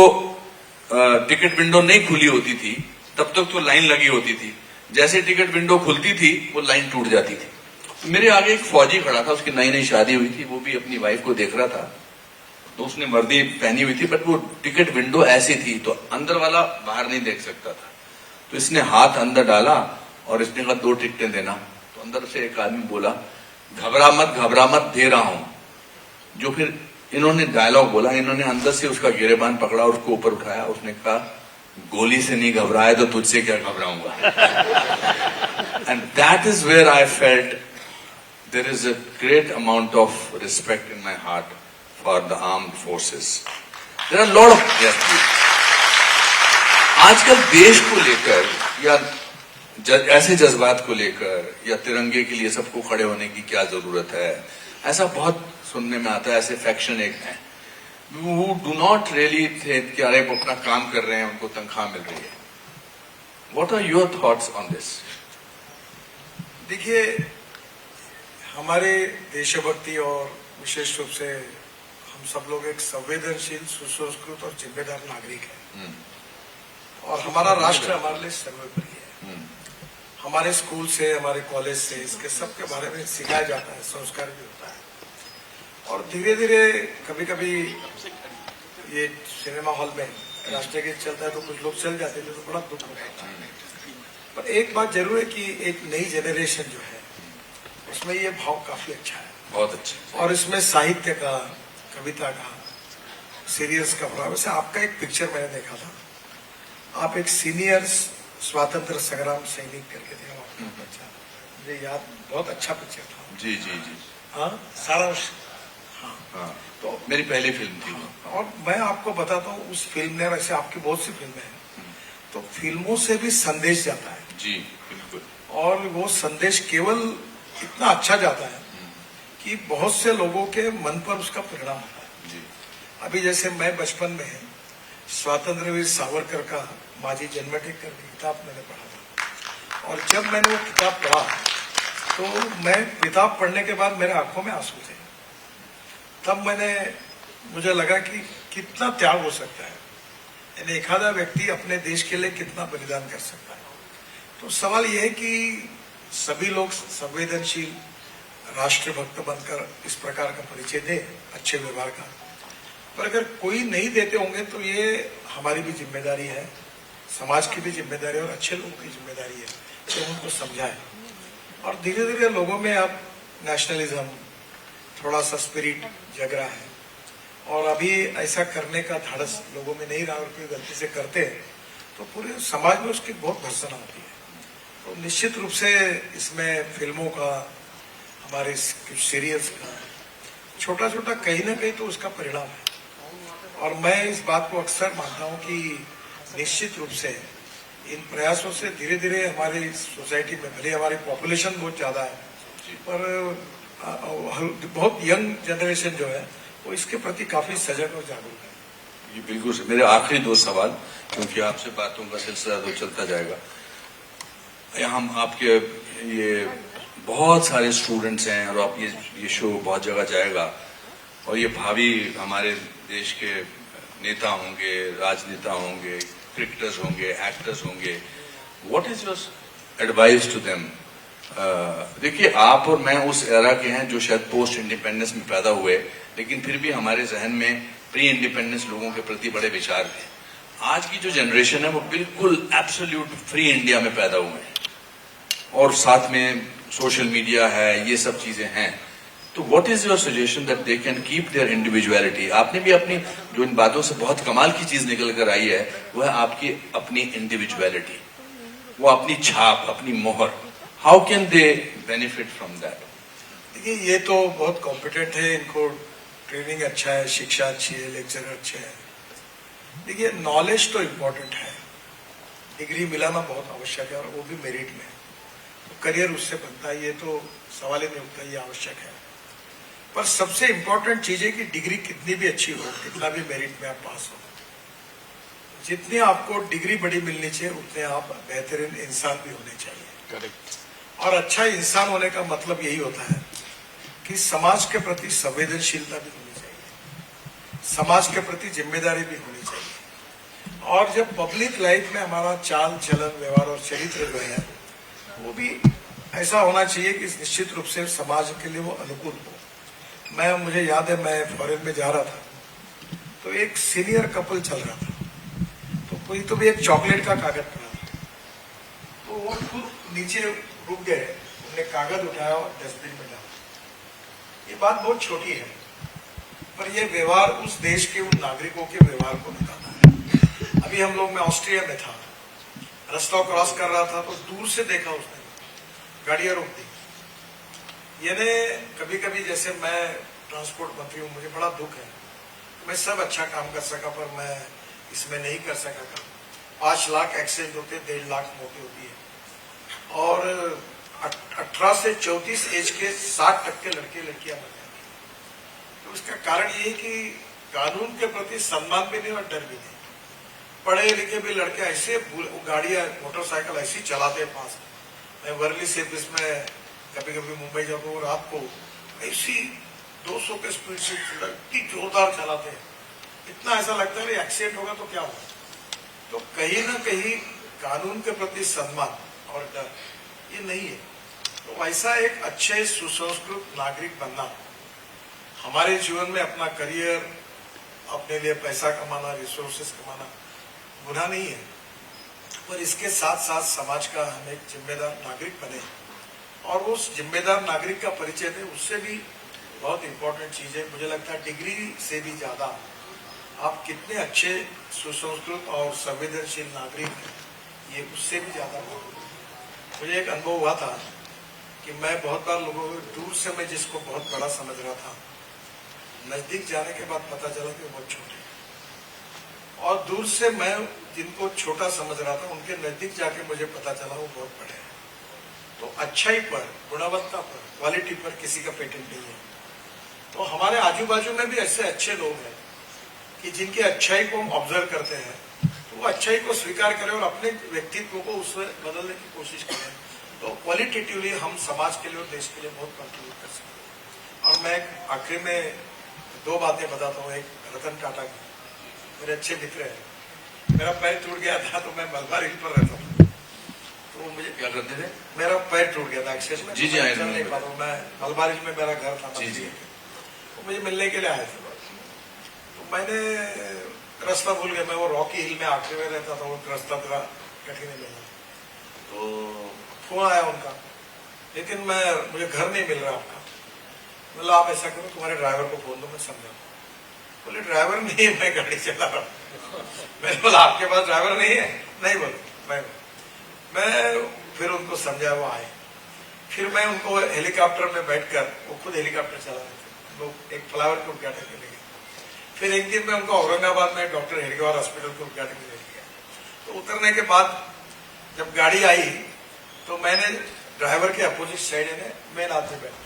टिकट विंडो नहीं खुली होती थी तब तक तो लाइन लगी होती थी। जैसे टिकट विंडो खुलती थी वो लाइन टूट जाती थी। मेरे आगे एक फौजी खड़ा था, उसकी नई नई शादी हुई थी, वो भी अपनी वाइफ को देख रहा था। तो उसने वर्दी पहनी हुई थी बट वो टिकट विंडो ऐसी थी तो अंदर वाला बाहर नहीं देख सकता था। तो इसने हाथ अंदर डाला और इसने कहा 2 टिकटें देना। तो अंदर से एक आदमी बोला घबरा मत दे रहा हूं। जो फिर इन्होंने डायलॉग बोला, इन्होंने अंदर से उसका गिरेबान पकड़ा और उसको ऊपर उठाया। उसने कहा गोली से नहीं घबराया तो तुझसे क्या घबराऊंगा। And that is where I felt there is a great amount of respect in my heart for the armed forces. There are lot of आजकल देश को लेकर या ऐसे जज्बात को लेकर या तिरंगे के लिए सबको खड़े होने की क्या जरूरत है, ऐसा बहुत सुनने में आता है। ऐसे फैक्शन एक है who do not really think कि अरे वो अपना काम कर रहे हैं, उनको तनख्वाह मिल रही है। What are your thoughts on this? देखिए, हमारे देशभक्ति और विशेष रूप से हम सब लोग एक संवेदनशील, सुसंस्कृत और जिम्मेदार नागरिक हैं और हमारा राष्ट्र हमारे लिए सर्वोपरि है। हमारे स्कूल से, हमारे कॉलेज से इसके सब के बारे में सिखाया जाता है, संस्कार भी होता है। और धीरे धीरे कभी कभी ये सिनेमा हॉल में राष्ट्रीय गीत चलता है तो कुछ लोग चल जाते थे तो बड़ा दुख होता है। पर एक बात जरूर है कि एक नई जनरेशन जो है उसमें ये भाव काफी अच्छा है, बहुत अच्छा। और इसमें साहित्य का, कविता का, सीरियल्स का भाव। वैसे आपका एक पिक्चर मैंने देखा था, आप एक सीनियर स्वातंत्र संग्राम सैनिक करके थे आपका बच्चा, मुझे याद, बहुत अच्छा पिक्चर था। जी जी जी। हाँ, सारांश। हाँ, तो मेरी पहली फिल्म थी वो। और मैं आपको बताता हूँ उस फिल्म ने, वैसे आपकी बहुत सी फिल्में हैं, तो फिल्मों से भी संदेश जाता है। जी बिल्कुल। और वो संदेश केवल इतना अच्छा जाता है कि बहुत से लोगों के मन पर उसका परिणाम होता है। जी। अभी जैसे मैं बचपन में स्वतंत्र वीर सावरकर का माझी जन्मठे करके किताब मैंने पढ़ा था, और जब मैंने वो किताब पढ़ा तो मैं किताब पढ़ने के बाद मेरे आंखों में आंसू थे। तब मुझे लगा कि कितना त्याग हो सकता है, यानी एखादा व्यक्ति अपने देश के लिए कितना बलिदान कर सकता है। तो सवाल यह है कि सभी लोग संवेदनशील राष्ट्रभक्त बनकर इस प्रकार का परिचय दे अच्छे व्यवहार का। पर अगर कोई नहीं देते होंगे तो ये हमारी भी जिम्मेदारी है, समाज की भी जिम्मेदारी है और अच्छे लोगों की जिम्मेदारी है कि उनको समझाए। और धीरे धीरे लोगों में अब नेशनलिज्म, थोड़ा सा स्पिरिट जग रहा है, और अभी ऐसा करने का धाड़स लोगों में नहीं रहा, और कोई गलती से करते हैं तो पूरे समाज में उसकी बहुत भर्त्सना होती है। तो निश्चित रूप से इसमें फिल्मों का, हमारे सीरियल्स का छोटा छोटा कहीं ना कहीं तो उसका परिणाम है। और मैं इस बात को अक्सर मानता हूं कि निश्चित रूप से इन प्रयासों से धीरे धीरे हमारी सोसाइटी में, भले हमारी पॉपुलेशन बहुत ज्यादा है पर बहुत यंग जनरेशन जो है वो इसके प्रति काफी सजग और जागरूक है। ये बिल्कुल से। मेरे आखिरी 2 सवाल, क्योंकि आपसे बातों का सिलसिला तो चलता जाएगा। हम आपके ये बहुत सारे स्टूडेंट्स हैं और आप ये शो बहुत जगह जाएगा, और ये भावी हमारे देश के नेता होंगे, राजनेता होंगे, क्रिकेटर्स होंगे, एक्टर्स होंगे। What is your advice to them? देखिए, आप और मैं उस एरा के हैं जो शायद पोस्ट इंडिपेंडेंस में पैदा हुए, लेकिन फिर भी हमारे जहन में प्री इंडिपेंडेंस लोगों के प्रति बड़े विचार थे। आज की जो जनरेशन है वो बिल्कुल एब्सोल्यूट फ्री इंडिया में पैदा हुए हैं, और साथ में सोशल मीडिया है, ये सब चीजें हैं। तो what is your suggestion that they can keep their individuality? आपने भी अपनी जो इन बातों से बहुत कमाल की चीज निकल कर आई है वो है आपकी अपनी इंडिविजुअलिटी, वो अपनी छाप, अपनी मोहर। How can they benefit from that? देखिए, ये तो बहुत कॉम्पिटेंट है, इनको ट्रेनिंग अच्छा है, शिक्षा अच्छी है, लेक्चर अच्छे हैं। देखिए, नॉलेज तो इम्पोर्टेंट है, डिग्री मिलाना बहुत आवश्यक है, और वो भी मेरिट में, तो करियर उससे बनता है, ये तो सवाल ही नहीं उठता, ये आवश्यक है। पर सबसे इंपॉर्टेंट चीज है कि डिग्री कितनी भी अच्छी हो, कितना भी मेरिट में आप पास हो, जितनी आपको डिग्री बड़ी मिलनी चाहिए उतने आप बेहतरीन इंसान भी होने चाहिए। करेक्ट। और अच्छा इंसान होने का मतलब यही होता है कि समाज के प्रति संवेदनशीलता भी होनी चाहिए, समाज के प्रति जिम्मेदारी भी होनी चाहिए। और जब पब्लिक लाइफ में हमारा चाल चलन व्यवहार और चरित्र जो है वो भी ऐसा होना चाहिए कि निश्चित रूप से समाज के लिए वो अनुकूल हो। मुझे याद है, मैं फॉरेन में जा रहा था तो एक सीनियर कपल चल रहा था, तो कोई तो भी एक चॉकलेट का कागज पड़ा था, तो वो खुद नीचे रुक गए, उन्होंने कागज उठाया और डस्टबिन में डाला। ये बात बहुत छोटी है, पर यह व्यवहार उस देश के उन नागरिकों के व्यवहार को बताता है। अभी हम लोग, मैं ऑस्ट्रिया में था, रास्ता क्रॉस कर रहा था तो दूर से देखा उसने, गाड़ियां रोक दी। यानी कभी कभी जैसे मैं ट्रांसपोर्ट मंत्री हूं, मुझे बड़ा दुख है, मैं सब अच्छा काम कर सका पर मैं इसमें नहीं कर सका काम। 5 लाख एक्सीडेंट होते, 1.5 लाख मौतें होती है और 18 से 34 एज के 60% लड़के लड़कियां मर जाती हैं। तो इसका कारण ये है कि कानून के प्रति सम्मान भी नहीं और डर भी नहीं। पढ़े लिखे भी लड़के ऐसे गाड़ियां मोटरसाइकिल ऐसी चलाते हैं पास। मैं वर्ली से में कभी कभी मुंबई जाता हूँ, रात को ऐसी 200 के स्पीड से इतनी जोरदार चलाते हैं, इतना ऐसा लगता है एक्सीडेंट होगा तो क्या होगा। तो कहीं ना कहीं कानून के प्रति सम्मान और डर ये नहीं है। तो ऐसा एक अच्छे सुसंस्कृत नागरिक बनना, हमारे जीवन में अपना करियर, अपने लिए पैसा कमाना, रिसोर्सेस कमाना गुनाह नहीं है, पर इसके साथ साथ समाज का हम एक जिम्मेदार नागरिक बने और उस जिम्मेदार नागरिक का परिचय दें, उससे भी बहुत इंपॉर्टेंट चीज है। मुझे लगता है डिग्री से भी ज्यादा आप कितने अच्छे सुसंस्कृत और संवेदनशील नागरिक हैं, ये उससे भी ज्यादा मुझे एक अनुभव हुआ था कि मैं बहुत बार लोगों को दूर से मैं जिसको बहुत बड़ा समझ रहा था, नजदीक जाने के बाद पता चला कि वो बहुत छोटे, और दूर से मैं जिनको छोटा समझ रहा था उनके नजदीक जाके मुझे पता चला वो बहुत बड़े हैं। तो अच्छाई पर, गुणवत्ता पर, क्वालिटी पर किसी का पेटेंट नहीं है। तो हमारे आजू बाजू में भी ऐसे अच्छे लोग हैं कि जिनकी अच्छाई को हम ऑब्जर्व करते हैं, तो वो अच्छाई को स्वीकार करें और अपने व्यक्तित्व को उसमें बदलने की कोशिश करें। तो क्वालिटेटिवली हम समाज के लिए और देश के लिए बहुत कंट्रीब्यूट कर सकते हैं। और मैं आखिरी में 2 बातें बताता हूँ। एक रतन टाटा की, मेरे अच्छे मित्र हैं। मेरा पैर टूट गया था तो मैं मलबार हिल पर रहता हूँ, तो मुझे क्या करते थे? मेरा पैर टूट गया था एक्सीडेंट में, जी जी, चल नहीं पाता हूँ। मैं मलबार हिल में मेरा घर था, जी जी, तो मुझे मिलने के लिए आए थे। तो मैंने रास्ता भूल गया, मैं वो रॉकी हिल में आखिर में रहता था, वो रास्ता थोड़ा कठिन मिला। तो फोन आया उनका, लेकिन मुझे घर नहीं मिल रहा आपका। बोला आप ऐसा करो, तुम्हारे ड्राइवर को फोन दो, मैं समझा। बोले ड्राइवर नहीं है, मैं गाड़ी चला रहा हूँ। मैंने बोला आपके पास ड्राइवर नहीं है? नहीं बोले, मैं फिर उनको समझा, वो आए। फिर मैं उनको हेलीकॉप्टर में बैठकर, वो खुद हेलीकॉप्टर चला रहे थे, लोग एक फ्लावर के उद्घाटन के लिए। फिर एक दिन मैं उनको औरंगाबाद में डॉक्टर हेडगेवार हॉस्पिटल के उद्घाटन के लिए गया। तो उतरने के बाद जब गाड़ी आई तो मैंने ड्राइवर के अपोजिट साइड में मेन आदमी बैठा,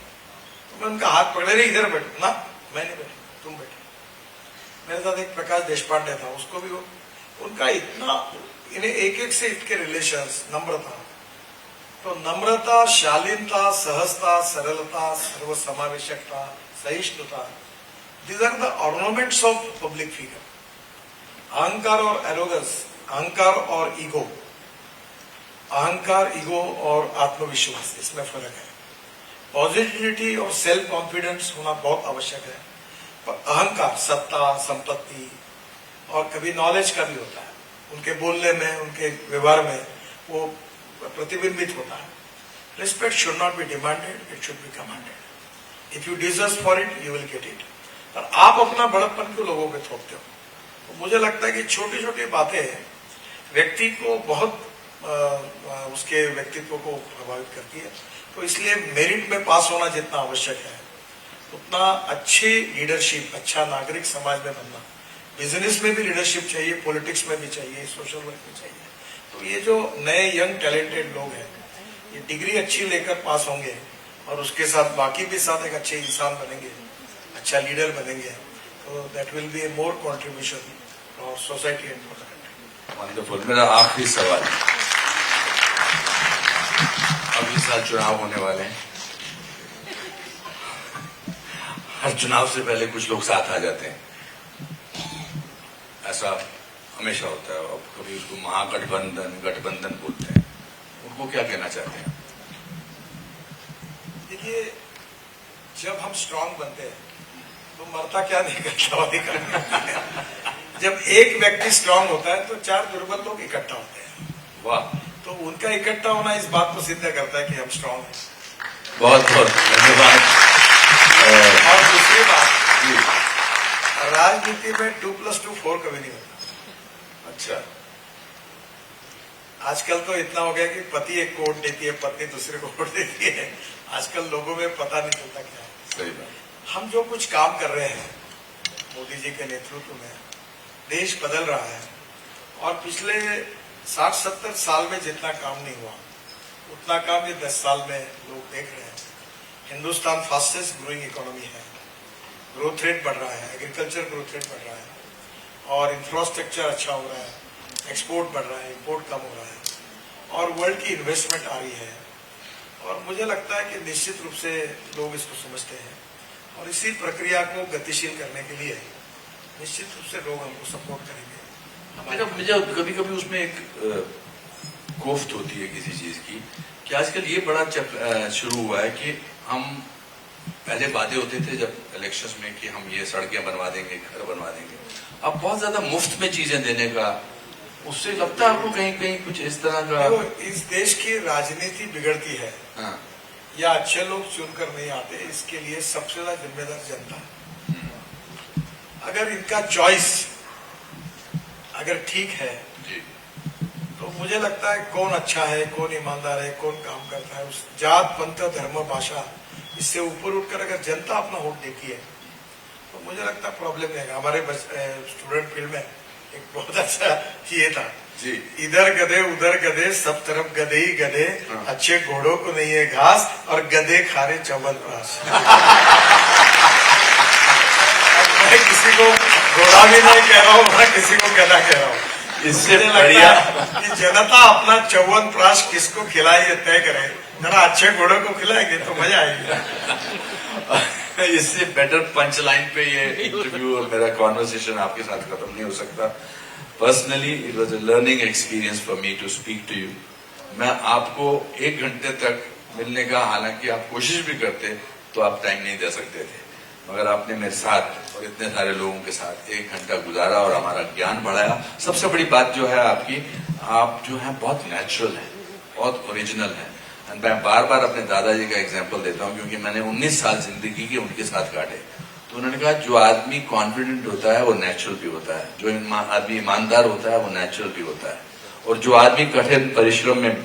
तो मैं उनका हाथ पकड़े, नहीं इधर बैठो ना, मैं नहीं बैठा, तुम बैठो। मेरे साथ एक प्रकाश देशपांडे था, उसको भी उनका इतना, इन्हें एक से इनके रिलेशंस, नम्रता, तो नम्रता, शालीनता, सहजता, सरलता, सर्वसमावेशकता, सहिष्णुता, these are the ornaments of public figure. अहंकार और एरोगेंस, अहंकार और ईगो, अहंकार, ईगो और आत्मविश्वास, इसमें फर्क है। पॉजिटिविटी और सेल्फ कॉन्फिडेंस होना बहुत आवश्यक है, पर अहंकार सत्ता, संपत्ति और कभी नॉलेज का भी होता है, उनके बोलने में, उनके व्यवहार में वो प्रतिबिंबित होता है। Respect should not be demanded, it should be commanded. If you deserve for it, you will get it. पर आप अपना बड़प्पन क्यों लोगों पे थोपते हो? तो मुझे लगता है कि छोटी छोटी बातें व्यक्ति को बहुत उसके व्यक्तित्व को प्रभावित करती है। तो इसलिए मेरिट में पास होना जितना आवश्यक है, उतना अच्छी लीडरशिप, अच्छा नागरिक समाज में बनना, बिजनेस में भी लीडरशिप चाहिए, पॉलिटिक्स में भी चाहिए, सोशल वर्क में चाहिए। तो ये जो नए यंग टैलेंटेड लोग हैं, ये डिग्री अच्छी लेकर पास होंगे और उसके साथ बाकी भी साथ एक अच्छे इंसान बनेंगे, अच्छा लीडर बनेंगे तो that will be A more contribution for society and for the country. Wonderful. मेरा आखिरी सवाल, अगले साल चुनाव होने वाले हैं, हर चुनाव से पहले कुछ लोग साथ आ जाते हैं, ऐसा हमेशा होता है, और कभी उसको गठबंधन बोलते हैं, उनको क्या कहना चाहते हैं? देखिए, जब हम स्ट्रांग बनते हैं तो मरता क्या नहीं करता वाली करता है। जब एक व्यक्ति स्ट्रांग होता है तो 4 दुर्बल लोग इकट्ठा होते हैं। वाह, तो उनका इकट्ठा होना इस बात को सिद्ध करता है कि हम स्ट्रांग हैं। बहुत बहुत धन्यवाद। और दूसरी बात, राजनीति में 2+2 4 कभी नहीं होता। अच्छा, आजकल तो इतना हो गया कि पति एक को वोट देती है, पत्नी दूसरे को वोट देती है। आजकल लोगों में पता नहीं चलता क्या है। सही बात। हम जो कुछ काम कर रहे हैं मोदी जी के नेतृत्व में, देश बदल रहा है, और पिछले 60-70 साल में जितना काम नहीं हुआ उतना काम ये 10 साल में लोग देख रहे हैं। हिंदुस्तान फास्टेस्ट ग्रोइंग इकोनॉमी है, ग्रोथ रेट बढ़ रहा है, एग्रीकल्चर ग्रोथ रेट बढ़ रहा है, और इंफ्रास्ट्रक्चर अच्छा हो रहा है, एक्सपोर्ट बढ़ रहा है, इंपोर्ट कम हो रहा है, और वर्ल्ड की इन्वेस्टमेंट आ रही है। और मुझे लगता है कि निश्चित रूप से लोग इसको समझते हैं, और इसी प्रक्रिया को गतिशील करने के लिए निश्चित रूप से लोग हमको सपोर्ट करेंगे। मुझे कभी कभी उसमें एक कोफ्त होती है किसी चीज की, कि आजकल ये बड़ा शुरू हुआ है कि हम पहले वादे होते थे जब इलेक्शंस में कि हम ये सड़कें बनवा देंगे, घर बनवा देंगे, अब बहुत ज्यादा मुफ्त में चीजें देने का, उससे लगता है आपको कहीं कहीं कुछ इस तरह का? इस देश की राजनीति बिगड़ती है, हाँ, या अच्छे लोग चुनकर नहीं आते, इसके लिए सबसे ज्यादा जिम्मेदार जनता है। अगर इनका चॉइस अगर ठीक है जी, तो मुझे लगता है कौन अच्छा है, कौन ईमानदार है, कौन काम करता है, उस जात पंथ धर्म भाषा इससे ऊपर उठकर अगर जनता अपना वोट देती है तो मुझे लगता है प्रॉब्लम नहीं है। हमारे स्टूडेंट फील्ड में एक बहुत अच्छा ये था जी, इधर गधे उधर गधे सब तरफ गधे ही गधे, हाँ। अच्छे घोड़ों को नहीं है घास और गधे खारे च्यवनप्राश। मैं किसी को घोड़ा भी नहीं कह रहा हूँ, मैं किसी को गधा कह रहा हूँ। इससे मुझे बढ़िया लगता है कि जनता अपना च्यवनप्राश किसको खिलाए ये तय करे। जरा अच्छे घोड़ों को खिलाएंगे तो मजा आएगी। इससे बेटर पंच लाइन पे ये इंटरव्यू और मेरा कॉन्वर्सेशन आपके साथ खत्म नहीं हो सकता। Personally it was a learning experience for me to speak to you. मैं आपको 1 घंटे तक मिलने का, हालांकि आप कोशिश भी करते तो आप टाइम नहीं दे सकते थे, मगर आपने मेरे साथ और इतने सारे लोगों के साथ 1 घंटा गुजारा और हमारा ज्ञान बढ़ाया। सबसे बड़ी बात जो है आपकी, आप जो है बहुत नेचुरल है, बहुत ओरिजिनल है। मैं बार बार अपने दादाजी का एग्जाम्पल देता हूँ, क्योंकि मैंने 19 साल जिंदगी के उनके साथ काटे। तो उन्होंने कहा जो आदमी कॉन्फिडेंट होता है वो नेचुरल भी होता है, जो आदमी ईमानदार होता है वो नेचुरल भी होता है, और जो आदमी कठिन परिश्रम में,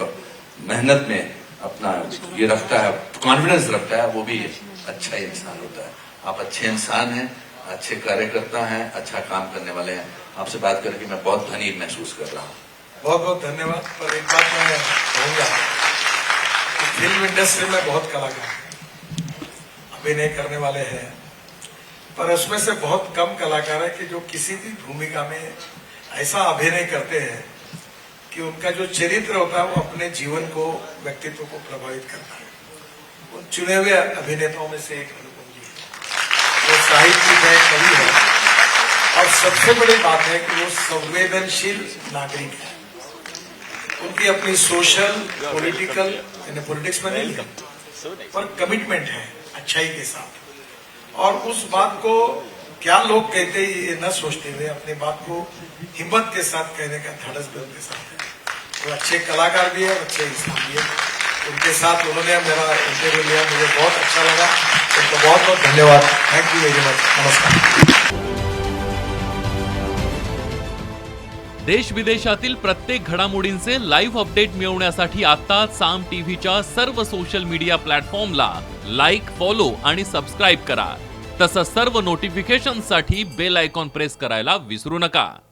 मेहनत में अपना ये रखता है, कॉन्फिडेंस रखता है, वो भी अच्छा इंसान होता है। आप अच्छे इंसान हैं, अच्छे कार्यकर्ता हैं, अच्छा काम करने वाले हैं। आपसे बात करके मैं बहुत धनी महसूस कर रहा हूँ। बहुत बहुत धन्यवाद। पर एक बात मैं कहूँगा, फिल्म इंडस्ट्री में बहुत कलाकार अभिनय करने वाले हैं, पर उसमें से बहुत कम कलाकार है कि जो किसी भी भूमिका में ऐसा अभिनय करते हैं कि उनका जो चरित्र होता है वो अपने जीवन को, व्यक्तित्व को प्रभावित करता है। उन चुने हुए अभिनेताओं में से एक अनुपम जी है, वो साहित्य में कवि है, और सबसे बड़ी बात है कि वो संवेदनशील नागरिक है। उनकी अपनी सोशल, पॉलिटिकल, पॉलिटिक्स में नहीं है, पर कमिटमेंट है अच्छाई के साथ। और उस बात को क्या लोग कहते हैं ये न सोचते हुए अपनी बात को हिम्मत के साथ कहने का धड़स भी उनके साथ है। वो अच्छे कलाकार भी है और अच्छे इंसान भी है। उनके साथ उन्होंने मेरा इंटरव्यू लिया, मुझे बहुत अच्छा लगा। उनको बहुत बहुत धन्यवाद। Thank you very much. नमस्कार। देश विदेशातील प्रत्येक घडामोडींचे लाईव्ह अपडेट मिळवण्यासाठी आता साम टीव्हीच्या सर्व सोशल मीडिया प्लॅटफॉर्मला लाईक, फॉलो आणि सबस्क्राईब करा। तसंच सर्व नोटिफिकेशनसाठी बेल आयकॉन प्रेस करायला विसरू नका।